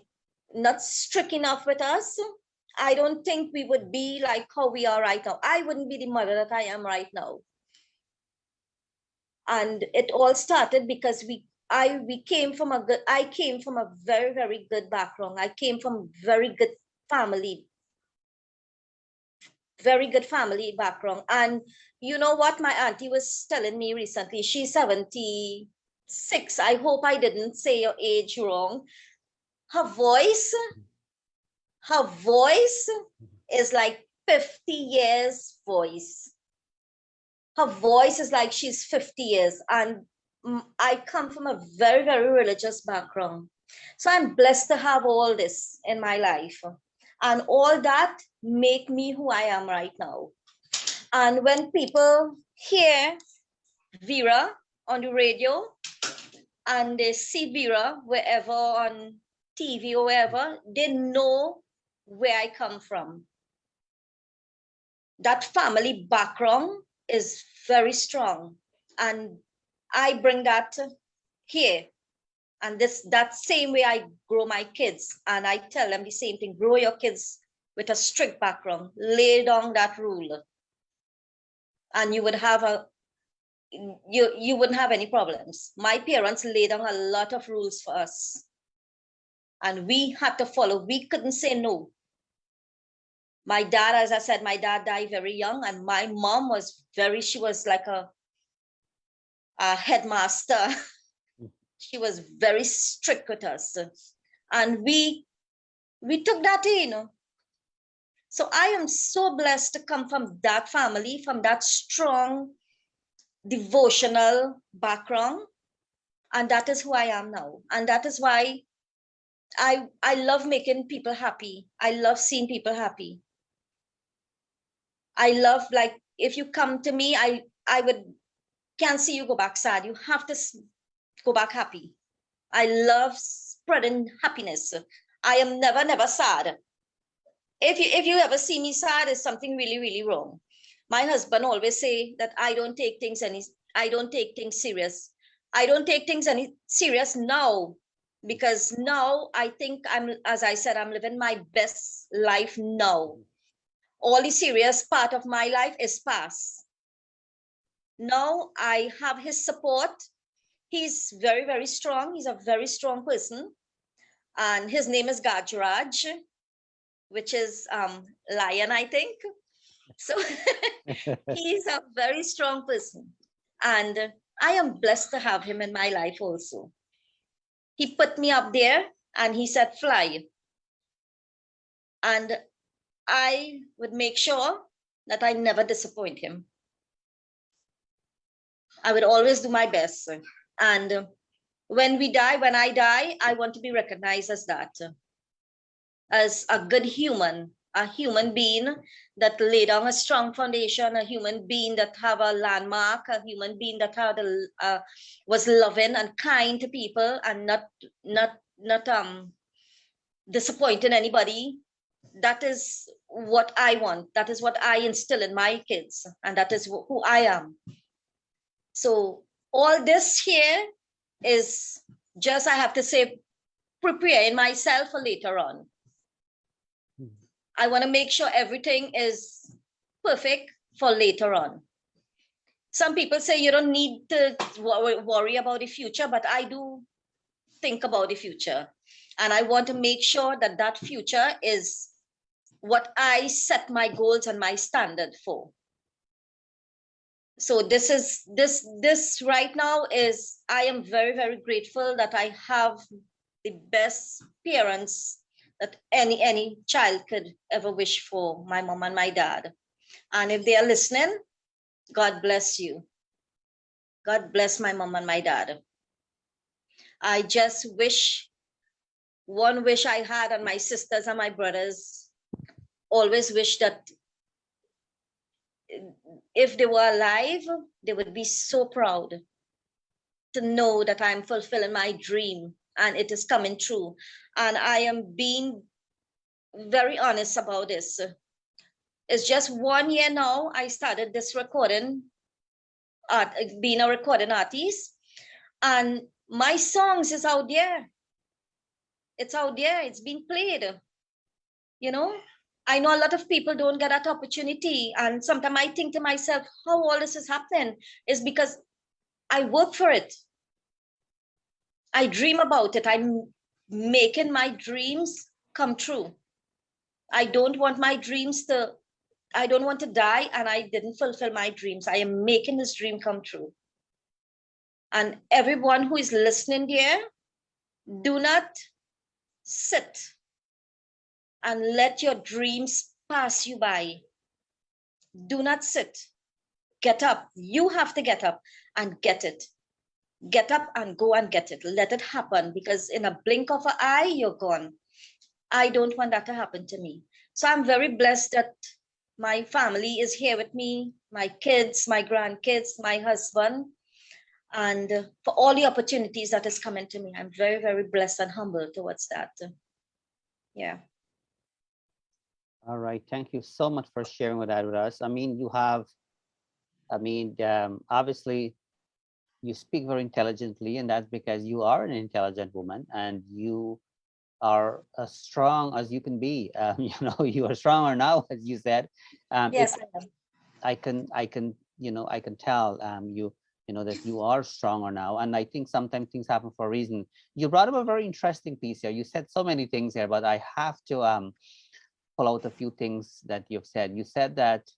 not strict enough with us, I don't think we would be like how we are right now. I wouldn't be the mother that I am right now. And it all started because I came from a very, very good background. I came from very good family background. And you know what my auntie was telling me recently? She's 76. I hope I didn't say your age wrong. Her voice is like 50 years voice. Her voice is like she's 50 years. And I come from a very, very religious background. So I'm blessed to have all this in my life. And all that make me who I am right now. And when people hear Vera on the radio and they see Vera wherever on TV or wherever, they know where I come from. That family background is very strong. And I bring that here. And that same way I grow my kids. And I tell them the same thing, grow your kids with a strict background, lay down that rule. And you would have you wouldn't have any problems. My parents laid down a lot of rules for us. And we had to follow. We couldn't say no. My dad, as I said, my dad died very young. And my mom was she was like a our headmaster. She was very strict with us. And we took that in. So I am so blessed to come from that family, from that strong devotional background. And that is who I am now. And that is why I love making people happy. I love seeing people happy. I love, like, if you come to me, I can't see you go back sad. You have to go back happy. I love spreading happiness. I am never sad. If you ever see me sad, it's something really, really wrong. My husband always say that I don't take things serious. I don't take things any serious now, because now I think as I said, I'm living my best life now. All the serious part of my life is past. Now I have his support. He's very, very strong. He's a very strong person. And his name is Gajraj, which is lion, I think. So he's a very strong person. And I am blessed to have him in my life also. He put me up there and he said, fly. And I would make sure that I never disappoint him. I would always do my best. And when I die, I want to be recognized as that, as a good human, a human being that laid down a strong foundation, a human being that have a landmark, a human being that had was loving and kind to people and not disappointing anybody. That is what I want. That is what I instill in my kids, and that is who I am. So all this here is just, I have to say, preparing myself for later on. I want to make sure everything is perfect for later on. Some people say you don't need to worry about the future, but I do think about the future. And I want to make sure that that future is what I set my goals and my standard for. So this right now is, I am very, very grateful that I have the best parents that any child could ever wish for, my mom and my dad. And if they are listening, God bless you. God bless my mom and my dad. I just wish, one wish I had, and my sisters and my brothers always wish that if they were alive, they would be so proud to know that I'm fulfilling my dream and it is coming true. And I am being very honest about this. It's just 1 year now I started this recording, being a recording artist, and my songs is out there. It's out there, it's being played. You know, I know a lot of people don't get that opportunity. And sometimes I think to myself, how all this is happening is because I work for it. I dream about it. I'm making my dreams come true. I don't want my dreams to, I don't want to die and I didn't fulfill my dreams. I am making this dream come true. And everyone who is listening here, do not sit and let your dreams pass you by. Do not sit. Get up. You have to get up and get it. Get up and go and get it. Let it happen, because in a blink of an eye, you're gone. I don't want that to happen to me. So I'm very blessed that my family is here with me, my kids, my grandkids, my husband, and for all the opportunities that is coming to me. I'm very, very blessed and humble towards that. Yeah. All right. Thank you so much for sharing with that with us. I mean, you have, obviously, you speak very intelligently, and that's because you are an intelligent woman and you are as strong as you can be. You are stronger now, as you said. Yes, I can tell that you are stronger now. And I think sometimes things happen for a reason. You brought up a very interesting piece here. You said so many things here, but I have to pull out a few things that you've said. You said that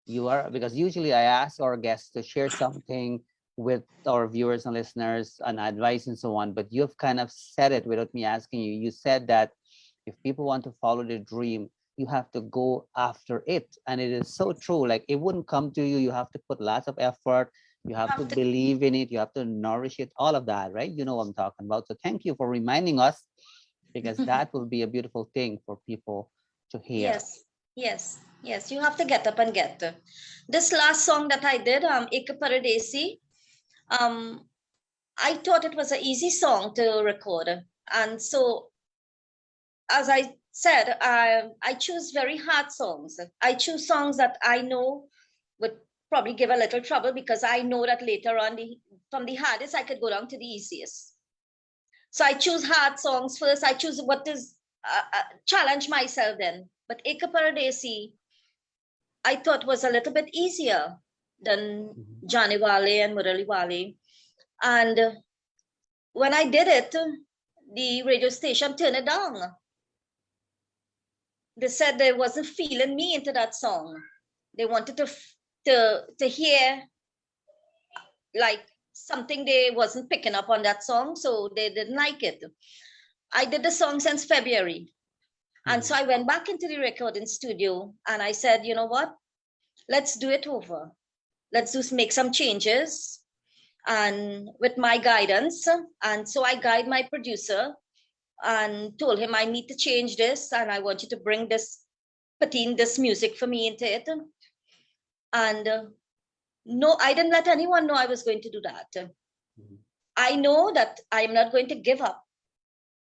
you are, because usually I ask our guests to share something with our viewers and listeners and advice and so on, but you've kind of said it without me asking you. You said that if people want to follow their dream, you have to go after it. And it is so true. Like it wouldn't come to you. You have to put lots of effort. You have to believe in it. You have to nourish it, all of that, right? You know what I'm talking about. So thank you for reminding us, because that will be a beautiful thing for people to hear. Yes, yes, yes. You have to get up and get. This last song that I did, Ek Paradesi, I thought it was an easy song to record. And so, as I said, I choose very hard songs. I choose songs that I know would probably give a little trouble, because I know that later on, from the hardest, I could go down to the easiest. So I choose hard songs first. I choose what is, challenge myself then. But Ek Paradesi, I thought was a little bit easier than Jani Wale and Murali Wale. And when I did it, the radio station turned it down. They said they wasn't feeling me into that song. They wanted to hear like something they wasn't picking up on that song, so they didn't like it. I did the song since February. And so I went back into the recording studio and I said, you know what? Let's do it over. Let's just make some changes, and with my guidance. And so I guide my producer and told him, I need to change this, and I want you to bring this, put in this music for me into it. And no, I didn't let anyone know I was going to do that. I know that I'm not going to give up.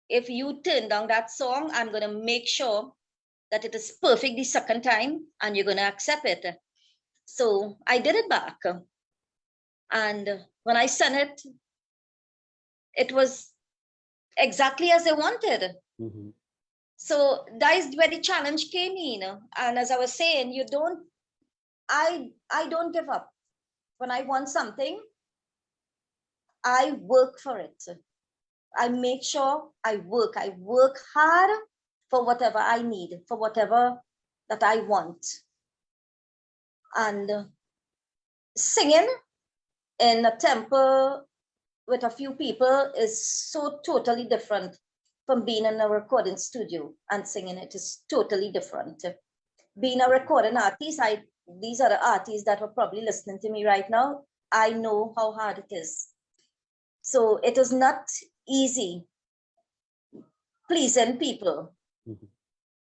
If you turn down that song, I'm going to make sure that it is perfect the second time and you're going to accept it. So I did it back. And when I sent it, it was exactly as they wanted. So that is where the challenge came in. And as I was saying, I don't give up. When I want something, I work for it. I make sure I work hard for whatever I need, for whatever that I want. And singing in a temple with a few people is so totally different from being in a recording studio and singing. It is totally different. Being a recording artist, these are the artists that are probably listening to me right now. I know how hard it is. So it is not easy pleasing people.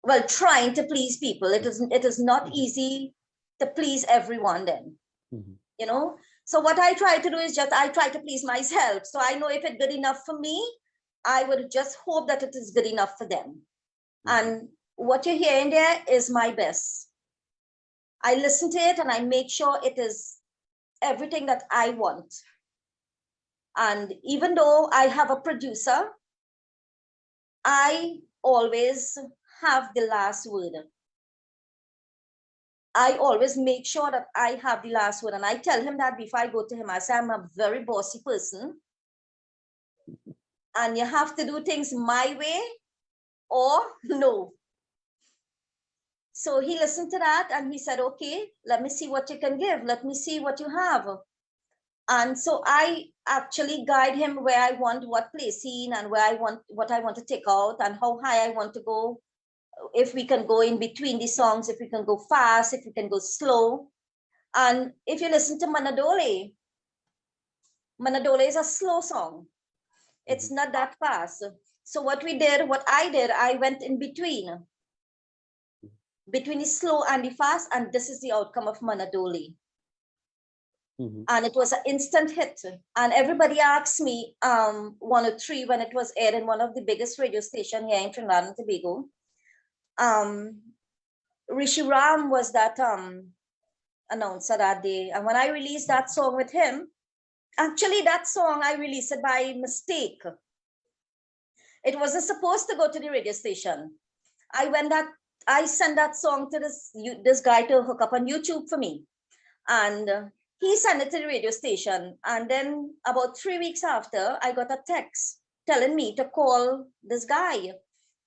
Well, trying to please people. It is not easy to please everyone then. You know? So what I try to do is I try to please myself. So I know if it's good enough for me, I would just hope that it is good enough for them. And what you're hearing there is my best. I listen to it and I make sure it is everything that I want. And even though I have a producer, I always have the last word. I always make sure that I have the last word. And I tell him that before I go to him. I say, I'm a very bossy person. And you have to do things my way or no. So he listened to that and he said, okay, let me see what you can give. Let me see what you have. And so I actually guide him where I want what placing and where I want what I want to take out and how high I want to go. If we can go in between the songs, if we can go fast, if we can go slow. And if you listen to Manadole, Manadole is a slow song. It's not that fast. So what I did, I went in between the slow and the fast, and this is the outcome of Manadole. And it was an instant hit. And everybody asked me, 103, when it was aired in one of the biggest radio stations here in Trinidad and Tobago. Rishi Ram was that announcer that day. And when I released that song with him, actually that song I released it by mistake. It wasn't supposed to go to the radio station. I sent that song to this guy to hook up on YouTube for me. And he sent it to the radio station. And then about 3 weeks after, I got a text telling me to call this guy.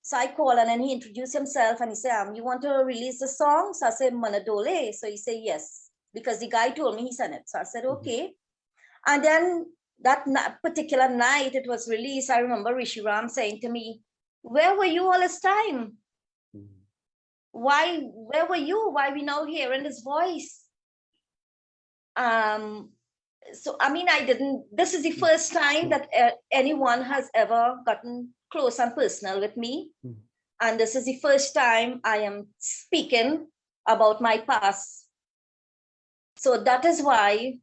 So I called and then he introduced himself and he said, you want to release the song? So I said, Manadole. So he said, yes, because the guy told me he sent it. So I said, okay. And then that particular night it was released, I remember Rishi Ram saying to me, "Where were you all this time? Where were you? Why are we now hearing this voice?" So, I mean, this is the first time that anyone has ever gotten close and personal with me. And this is the first time I am speaking about my past. So that is why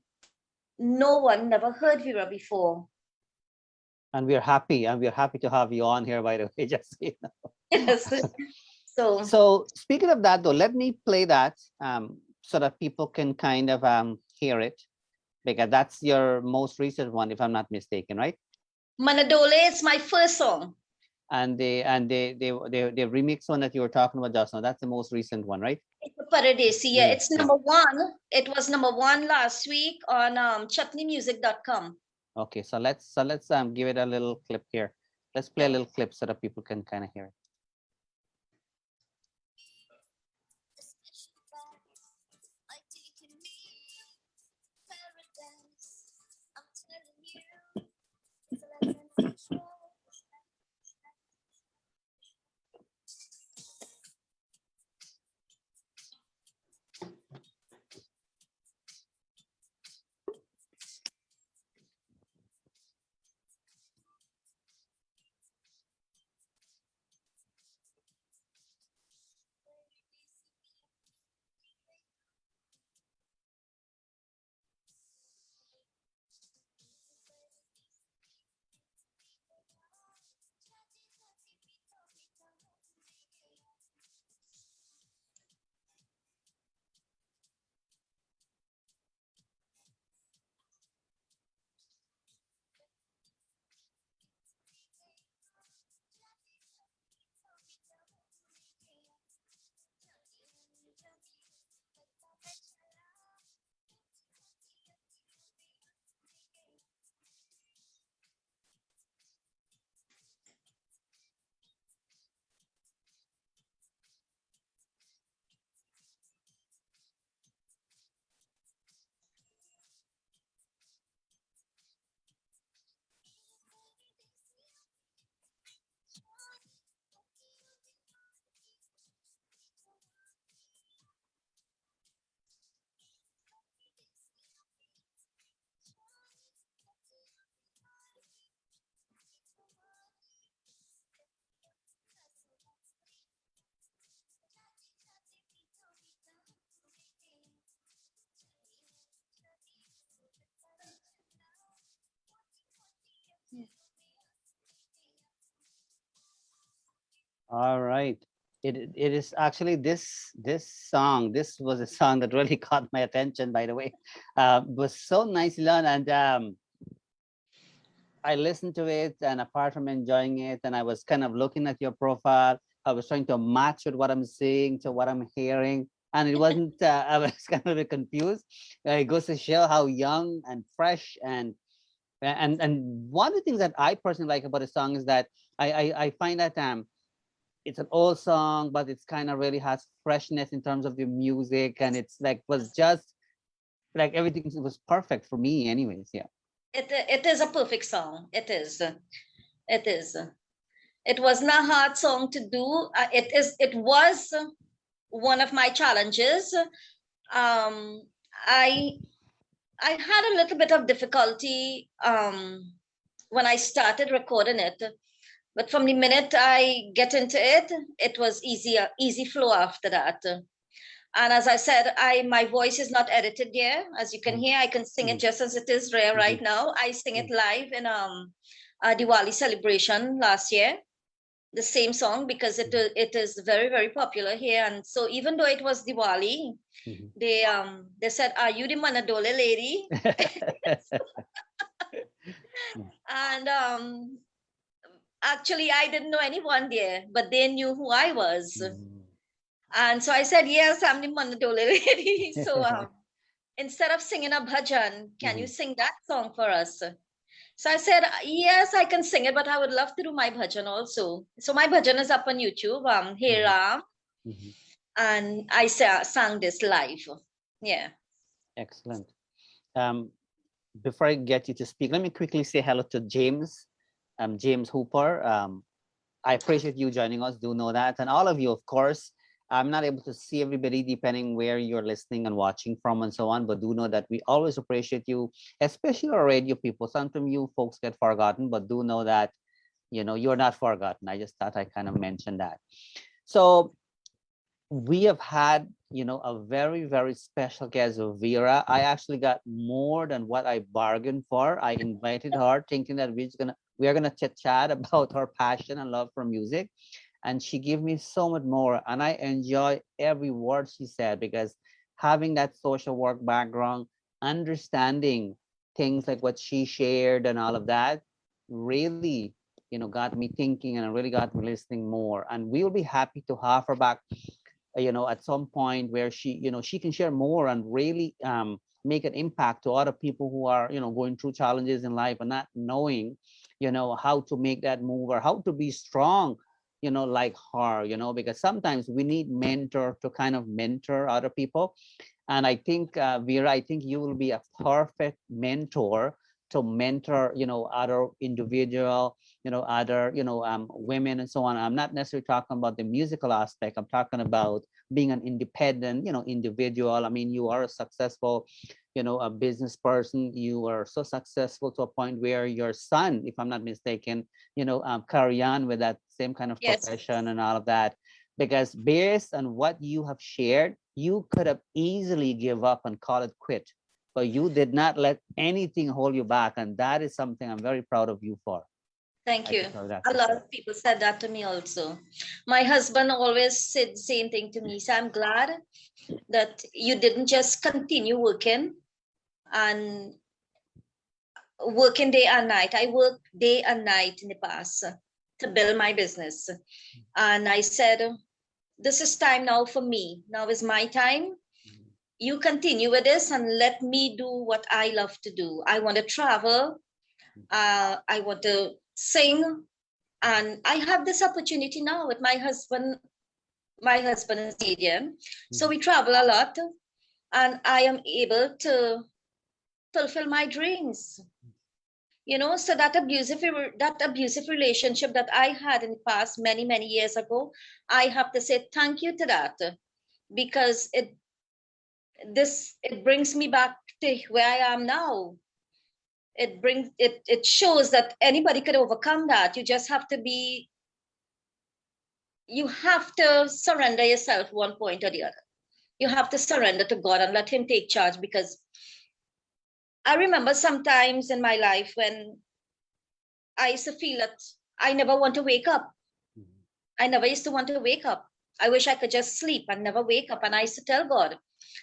no one never heard Vera before. And we're happy to have you on here, by the way, just so you know. Yes. So speaking of that though, let me play that so that people can kind of hear it, because that's your most recent one, if I'm not mistaken, right? Manadole is my first song. And the remix one that you were talking about just now, that's the most recent one, right? Paradesi, yeah, it's number one. It was number one last week on chutneymusic.com. Okay, so let's give it a little clip here. Let's play a little clip so that people can kind of hear it. All right. It is actually this song. This was a song that really caught my attention, by the way. Was so nicely done, and I listened to it, and apart from enjoying it, and I was kind of looking at your profile, I was trying to match with what I'm seeing to what I'm hearing, and it wasn't. I was kind of a bit confused. It goes to show how young and fresh and one of the things that I personally like about the song is that I find that it's an old song, but it's kind of really has freshness in terms of the music, and it's like was just like everything was perfect for me, anyways. Yeah. It is a perfect song. It is. It is. It wasn't a hard song to do. It was one of my challenges. I had a little bit of difficulty when I started recording it. But from the minute I get into it, it was easy flow after that. And as I said, my voice is not edited yet. As you can hear, I can sing it just as it is right now. I sing it live in a Diwali celebration last year, the same song, because it is very, very popular here. And so even though it was Diwali, they said, "Are you the Manadole lady?" And actually, I didn't know anyone there, but they knew who I was. And so I said, "Yes, I'm the Manadole lady." So instead of singing a bhajan, can you sing that song for us? So I said, "Yes, I can sing it, but I would love to do my bhajan also." So my bhajan is up on YouTube, Hey Ram. And I sang this live. Yeah. Excellent. before I get you to speak, let me quickly say hello to James, James Hooper. I appreciate you joining us. Do know that, and all of you, of course. I'm not able to see everybody depending where you're listening and watching from and so on, but do know that we always appreciate you, especially our radio people. Sometimes you folks get forgotten, but do know that, you know, you're not forgotten. I just thought I kind of mentioned that. So we have had, you know, a very, very special guest of Vera. I actually got more than what I bargained for. I invited her thinking that we are gonna chit chat about her passion and love for music. And she gave me so much more. And I enjoy every word she said, because having that social work background, understanding things like what she shared and all of that really, you know, got me thinking, and it really got me listening more. And we'll be happy to have her back, you know, at some point where she, you know, she can share more and really make an impact to other people who are, you know, going through challenges in life and not knowing, you know, how to make that move or how to be strong, you know, like her, you know, because sometimes we need mentor to kind of mentor other people. And I think, Vera, I think you will be a perfect mentor to mentor, you know, other individual, you know, other, you know, women and so on. I'm not necessarily talking about the musical aspect. I'm talking about being an independent, you know, individual. I mean, you are a successful, you know, a business person. You are so successful to a point where your son, if I'm not mistaken, you know, carry on with that same kind of Yes. profession and all of that. Because based on what you have shared, you could have easily give up and call it quit, but you did not let anything hold you back, and that is something I'm very proud of you for. Thank I you. can tell that A for lot sure. of people said that to me also. My husband always said the same thing to me. So I'm glad that you didn't just continue working and working day and night. I worked day and night in the past to build my business. And I said, this is time now for me. Now is my time. You continue with this and let me do what I love to do. I want to travel. I want to sing. And I have this opportunity now with my husband and Stadium. So we travel a lot and I am able to fulfill my dreams. You know, so that abusive relationship that I had in the past many years ago, I have to say thank you to that, because it brings me back to where I am now. It shows that anybody could overcome that. You have to surrender yourself one point or the other. You have to surrender to God and let him take charge, because I remember sometimes in my life when I used to feel that I never want to wake up. I never used to want to wake up. I wish I could just sleep and never wake up. And I used to tell God,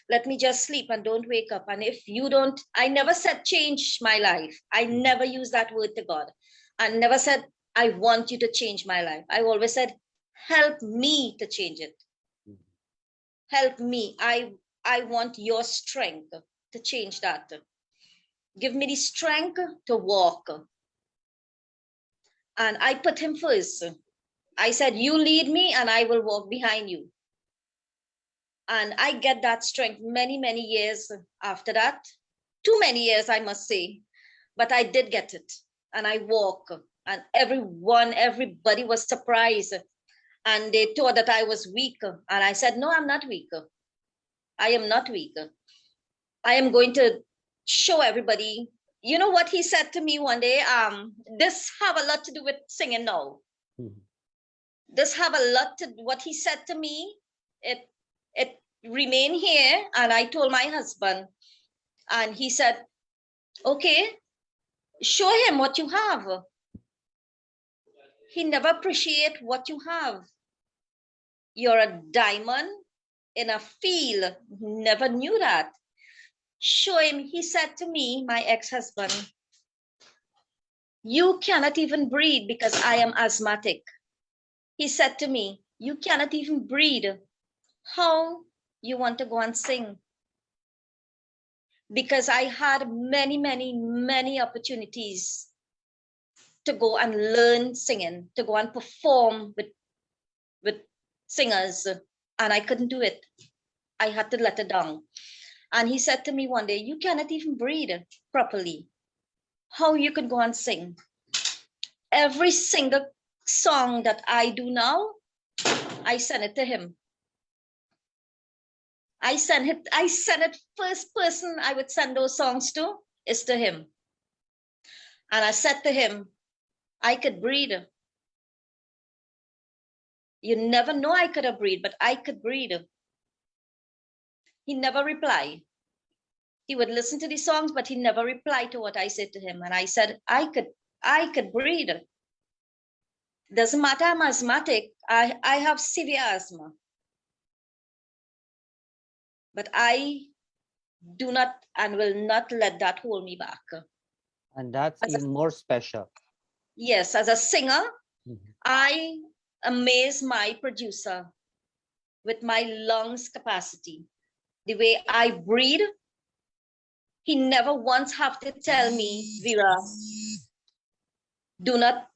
let me just sleep and don't wake up. And if you don't, I never said change my life. I never used that word to God. I never said, I want you to change my life. I always said, help me to change it. Help me. I want your strength to change that. Give me the strength to walk. And I put him first. I said, you lead me and I will walk behind you. And I get that strength many years after that. Too many years, I must say. But I did get it. And I walk. And everybody was surprised. And they thought that I was weak. And I said, no, I'm not weak. I am not weak. I am going to show everybody. You know what he said to me one day? This have a lot to do with singing now. This have a lot to what he said to me. It remain here. And I told my husband, and he said, okay, show him what you have. He never appreciate what you have. You're a diamond in a field. Never knew that. Show him. He said to me, my ex-husband, you cannot even breathe because I am asthmatic. He said to me, you cannot even breathe. How you want to go and sing? Because I had many opportunities to go and learn singing, to go and perform with singers, and I couldn't do it. I had to let it down. And he said to me one day, you cannot even breathe properly. How you could go and sing? Every single song that I do now, I send it to him. I send it first person I would send those songs to is to him. And I said to him, I could breathe. You never know I could have breathed, but I could breathe. He never replied. He would listen to the songs, but he never replied to what I said to him. And I said, I could breathe. Doesn't matter, I'm asthmatic. I have severe asthma. But I do not and will not let that hold me back. And that's even more special. Yes, as a singer, I amaze my producer with my lungs capacity. The way I breathe, he never once have to tell me, Vera, do not,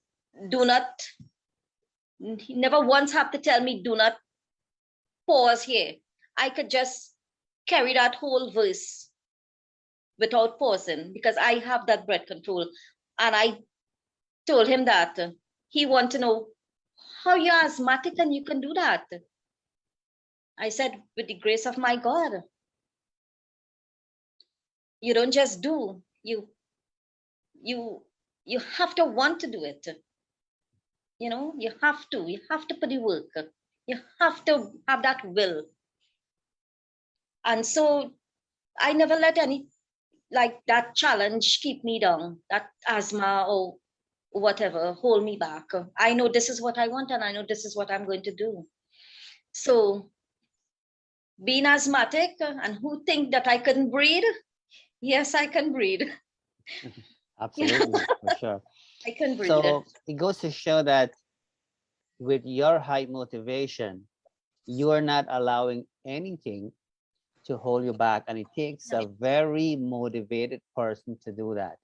he never once have to tell me, do not pause here. I could just carry that whole verse without pausing because I have that breath control. And I told him that he want to know how you're asthmatic and you can do that. I said, with the grace of my God. You don't just do, you have to want to do it. You know, you have to put the work. You have to have that will. And so I never let any like that challenge keep me down, that asthma or whatever, hold me back. I know this is what I want and I know this is what I'm going to do. So being asthmatic and who think that I couldn't breathe, yes, I can breathe. Absolutely, for sure. I can breathe. So it goes to show that with your high motivation, you are not allowing anything to hold you back. And it takes a very motivated person to do that.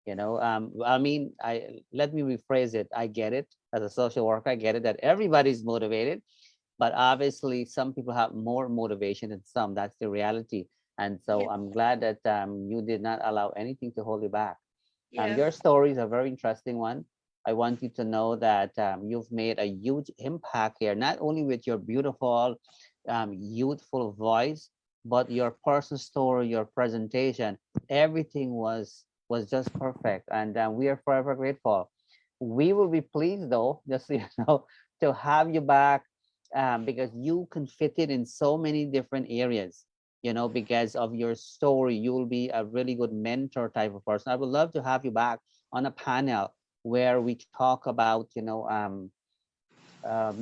You know, I mean, let me rephrase it. I get it as a social worker. I get it that everybody's motivated, but obviously some people have more motivation than some. That's the reality. And so I'm glad that you did not allow anything to hold you back. Your story is a very interesting one. I want you to know that you've made a huge impact here, not only with your beautiful, youthful voice, but your personal story, your presentation, everything was just perfect. And we are forever grateful. We will be pleased, though, just so you know, to have you back because you can fit it in so many different areas. You know, because of your story, you will be a really good mentor type of person. I would love to have you back on a panel where we talk about, you know,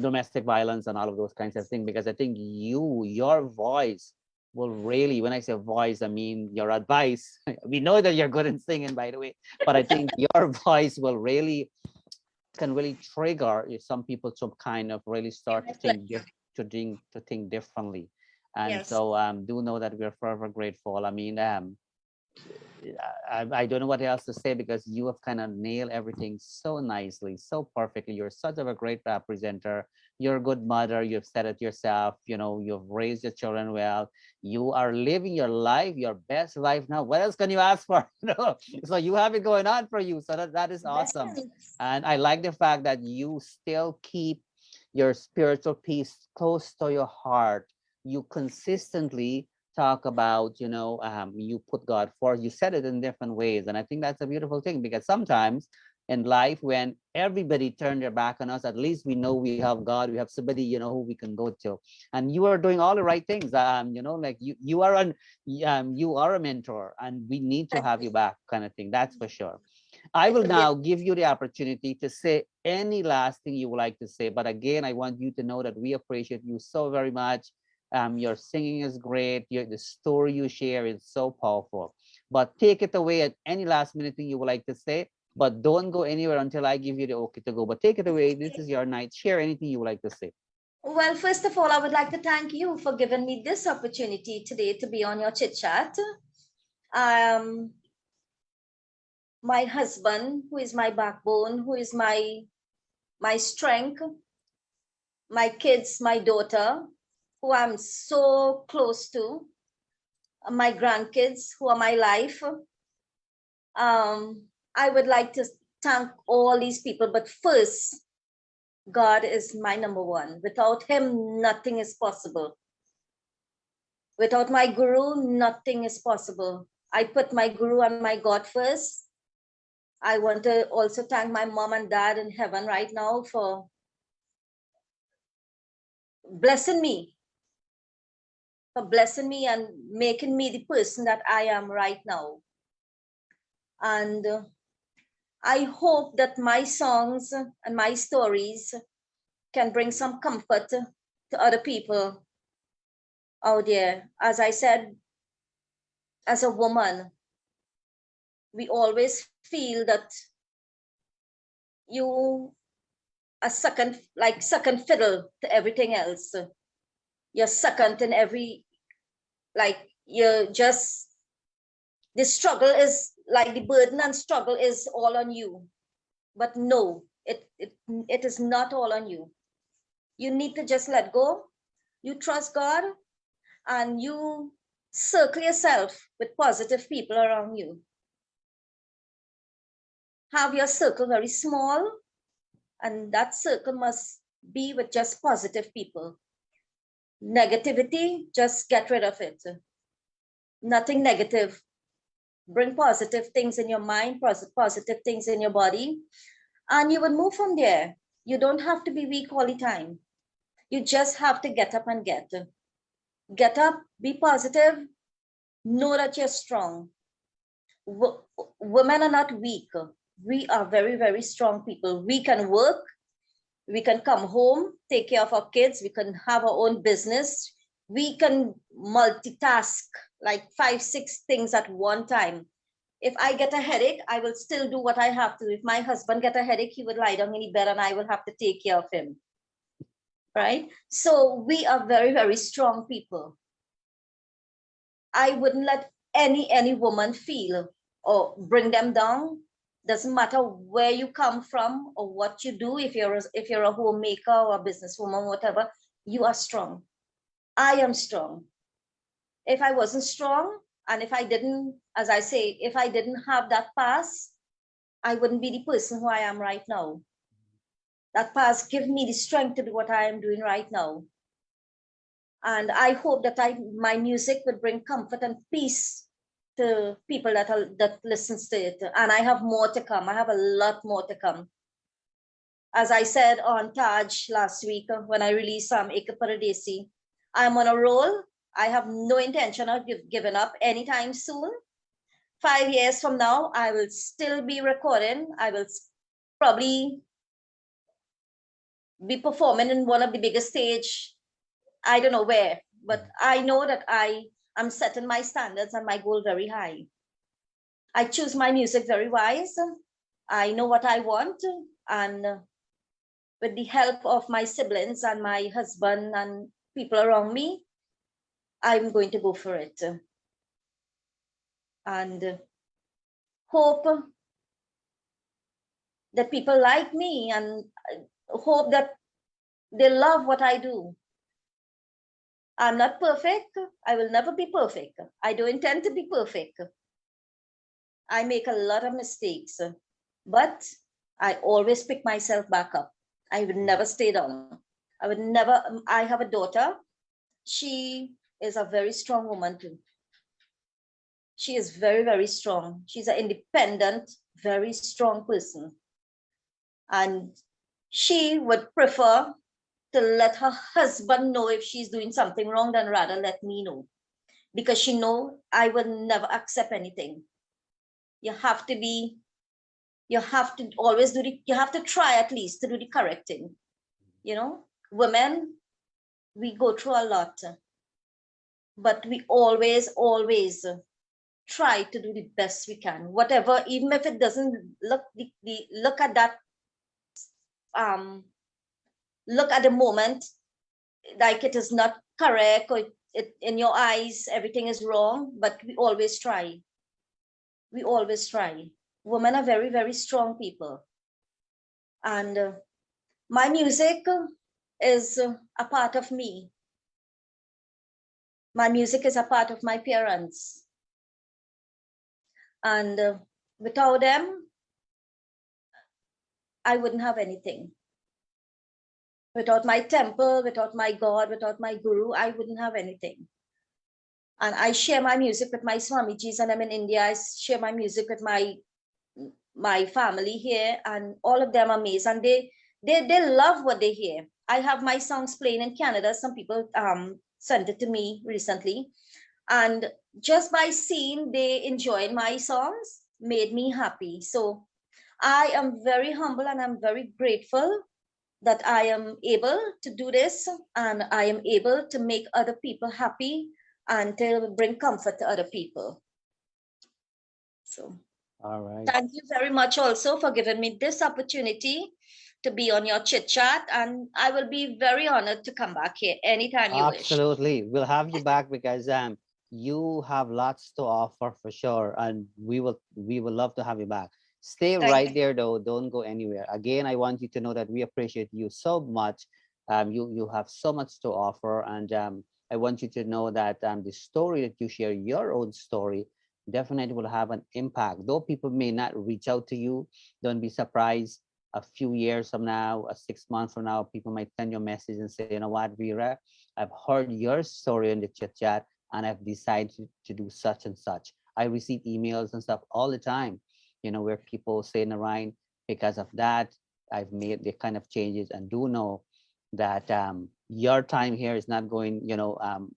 domestic violence and all of those kinds of things, because I think your voice will really, when I say voice, I mean your advice. We know that you're good in singing, by the way, but I think your voice will really, can really trigger some people to kind of really start to think differently. And so do know that we're forever grateful. I mean, I don't know what else to say because you have kind of nailed everything so nicely, so perfectly. You're such of a great presenter. You're a good mother. You've said it yourself. You know, you've raised your children well. You are living your life, your best life now. What else can you ask for? You know? So you have it going on for you. So that is awesome. And I like the fact that you still keep your spiritual peace close to your heart. You consistently talk about, you know, you put God first. You said it in different ways. And I think that's a beautiful thing, because sometimes in life, when everybody turned their back on us, at least we know we have God, we have somebody, you know, who we can go to. And you are doing all the right things. You know, like you are a mentor, and we need to have you back, kind of thing. That's for sure. I will now give you the opportunity to say any last thing you would like to say. But again, I want you to know that we appreciate you so very much. Your singing is great. The story you share is so powerful. But take it away at any last minute thing you would like to say. But don't go anywhere until I give you the okay to go. But take it away. This is your night. Share anything you would like to say. Well, first of all, I would like to thank you for giving me this opportunity today to be on your chit chat. My husband, who is my backbone, who is my strength, my kids, my daughter, who I'm so close to. my grandkids who are my life. I would like to thank all these people, but first, God is my number one. Without him, nothing is possible. Without my guru, nothing is possible. I put my guru and my God first. I want to also thank my mom and dad in heaven right now for blessing me, and making me the person that I am right now. And I hope that my songs and my stories can bring some comfort to other people out there. As I said, as a woman, we always feel that you are second fiddle to everything else. You're second in every, like, you're just, the struggle is like the burden and struggle is all on you. But no, it is not all on you. You need to just let go. You trust God and you circle yourself with positive people around you. Have your circle very small, and that circle must be with just positive people. Negativity, just get rid of it. Nothing negative. Bring positive things in your mind, positive things in your body, and you will move from there. You don't have to be weak all the time. You just have to get up and get up, be positive, know that you're strong. Women are not weak. We are very, very strong people. We can work, we can come home, take care of our kids, we can have our own business, we can multitask like 5, 6 things at one time. If I get a headache, I will still do what I have to. If my husband get a headache, he would lie down in the bed and I will have to take care of him. Right? So we are very, very strong people. I wouldn't let any woman feel or bring them down. Doesn't matter where you come from or what you do. If you're a homemaker or a businesswoman, whatever, you are strong. I am strong. If I wasn't strong, and if I didn't, as I say, if I didn't have that past, I wouldn't be the person who I am right now. That past give me the strength to do what I am doing right now. And I hope that my music would bring comfort and peace to people that listens to it. And I have more to come. I have a lot more to come. As I said on Taj last week when I released Faique Khalid, I'm on a roll. I have no intention of giving up anytime soon. 5 years from now, I will still be recording. I will probably be performing in one of the biggest stage. I don't know where, but I know that I am setting my standards and my goal very high. I choose my music very wise. I know what I want, and with the help of my siblings and my husband and people around me, I'm going to go for it. And hope that people like me, and hope that they love what I do. I'm not perfect. I will never be perfect. I don't intend to be perfect. I make a lot of mistakes, but I always pick myself back up. I would never stay down. I would never. I have a daughter. She is a very strong woman too. She is very, very strong. She's an independent, very strong person. And she would prefer to let her husband know if she's doing something wrong than rather let me know. Because she knows I will never accept anything. You have to always you have to try at least to do the correct thing. You know, women, we go through a lot, but we always try to do the best we can. Whatever, even if it doesn't look at that, look at the moment like it is not correct, or in your eyes everything is wrong, but we always try. We always try. Women are very, very strong people. And my music is a part of me. My music is a part of my parents. And without them, I wouldn't have anything. Without my temple, without my God, without my guru, I wouldn't have anything. And I share my music with my Swamijis, and I'm in India. I share my music with my family here, and all of them are amazed, and they love what they hear. I have my songs playing in Canada. Some people sent it to me recently, and just by seeing they enjoyed my songs made me happy. So I am very humble and I'm very grateful that I am able to do this, and I am able to make other people happy and to bring comfort to other people. So All right. thank you very much also for giving me this opportunity to be on your chit chat, and I will be very honored to come back here anytime you wish. Absolutely. We'll have you back because you have lots to offer for sure, and we will love to have you back. Stay Thank right you. there though. Don't go anywhere. Again, I want you to know that we appreciate you so much. You have so much to offer, and I want you to know that the story that you share, your own story, definitely will have an impact. Though people may not reach out to you, don't be surprised. A few years from now, 6 months from now, people might send you a message and say, you know what, Vera, I've heard your story on the chit chat and I've decided to do such and such. I receive emails and stuff all the time, where people say, Naraine, because of that, I've made the kind of changes, and do know that your time here is not going,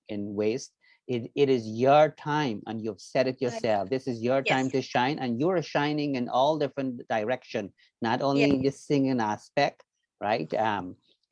in waste. It is your time, and you've said it yourself. This is your time Yes. to shine, and you're shining in all different direction, not Yes. only the singing aspect, right?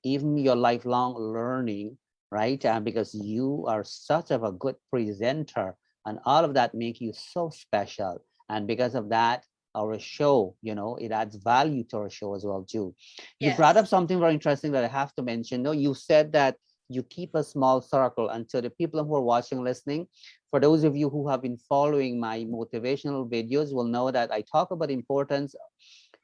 Even your lifelong learning, right? Because you are such of a good presenter, and all of that make you so special. And because of that, our show, it adds value to our show as well too. You brought Yes. up something very interesting that I have to mention. No, you said that you keep a small circle, and to the people who are watching, listening, for those of you who have been following my motivational videos will know that I talk about importance,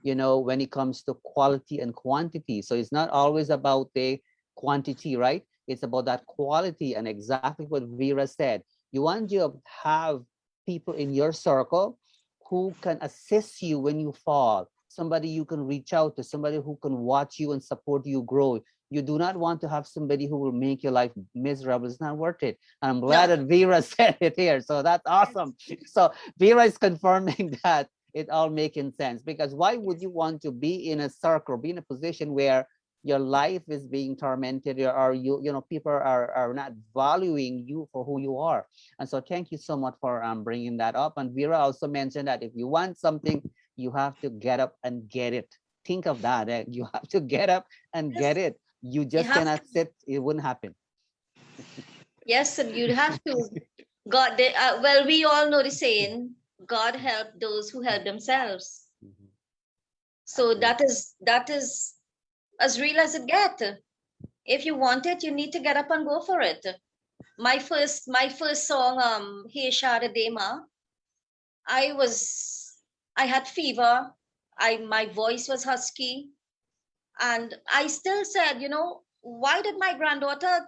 when it comes to quality and quantity. So it's not always about the quantity, right? It's about that quality, and exactly what Vera said. You want to have people in your circle who can assist you when you fall, somebody you can reach out to, somebody who can watch you and support you grow. You do not want to have somebody who will make your life miserable. It's not worth it. And I'm glad that Vera said it here. So that's awesome. So Vera is confirming that it all making sense, because why would you want to be in a circle, be in a position where your life is being tormented, or people are not valuing you for who you are? And so thank you so much for bringing that up. And Vera also mentioned that if you want something, you have to get up and get it. Think of that. You have to get up and get it. You just cannot sit. It wouldn't happen. Yes, and you'd have to. God, well, we all know the saying, God help those who help themselves. So that is as real as it gets. If you want it, you need to get up and go for it. My first song, Hey Shara Dema, I had fever. My voice was husky. And I still said, why did my granddaughter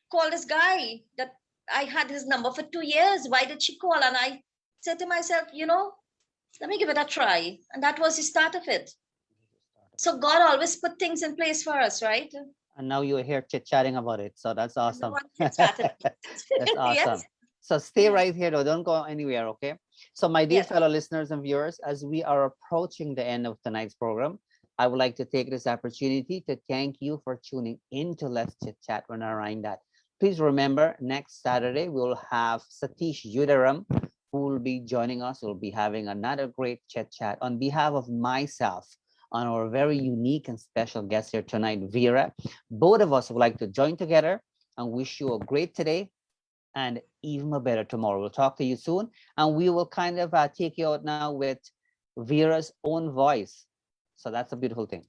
call this guy that I had his number for 2 years? Why did she call? And I said to myself, let me give it a try. And that was the start of it. So God always put things in place for us, right? And now you're here chit-chatting about it. So that's awesome. That's awesome. Yes. So stay right here though. Don't go anywhere, okay? So my dear Yes. fellow listeners and viewers, as we are approaching the end of tonight's program, I would like to take this opportunity to thank you for tuning in to Let's Chit Chat with Naraine Dat. Please remember, next Saturday, we'll have Satish Yudaram, who will be joining us. We'll be having another great chit chat on behalf of myself, on our very unique and special guest here tonight, Vera. Both of us would like to join together and wish you a great today and even a better tomorrow. We'll talk to you soon, and we will kind of take you out now with Vera's own voice. So that's a beautiful thing.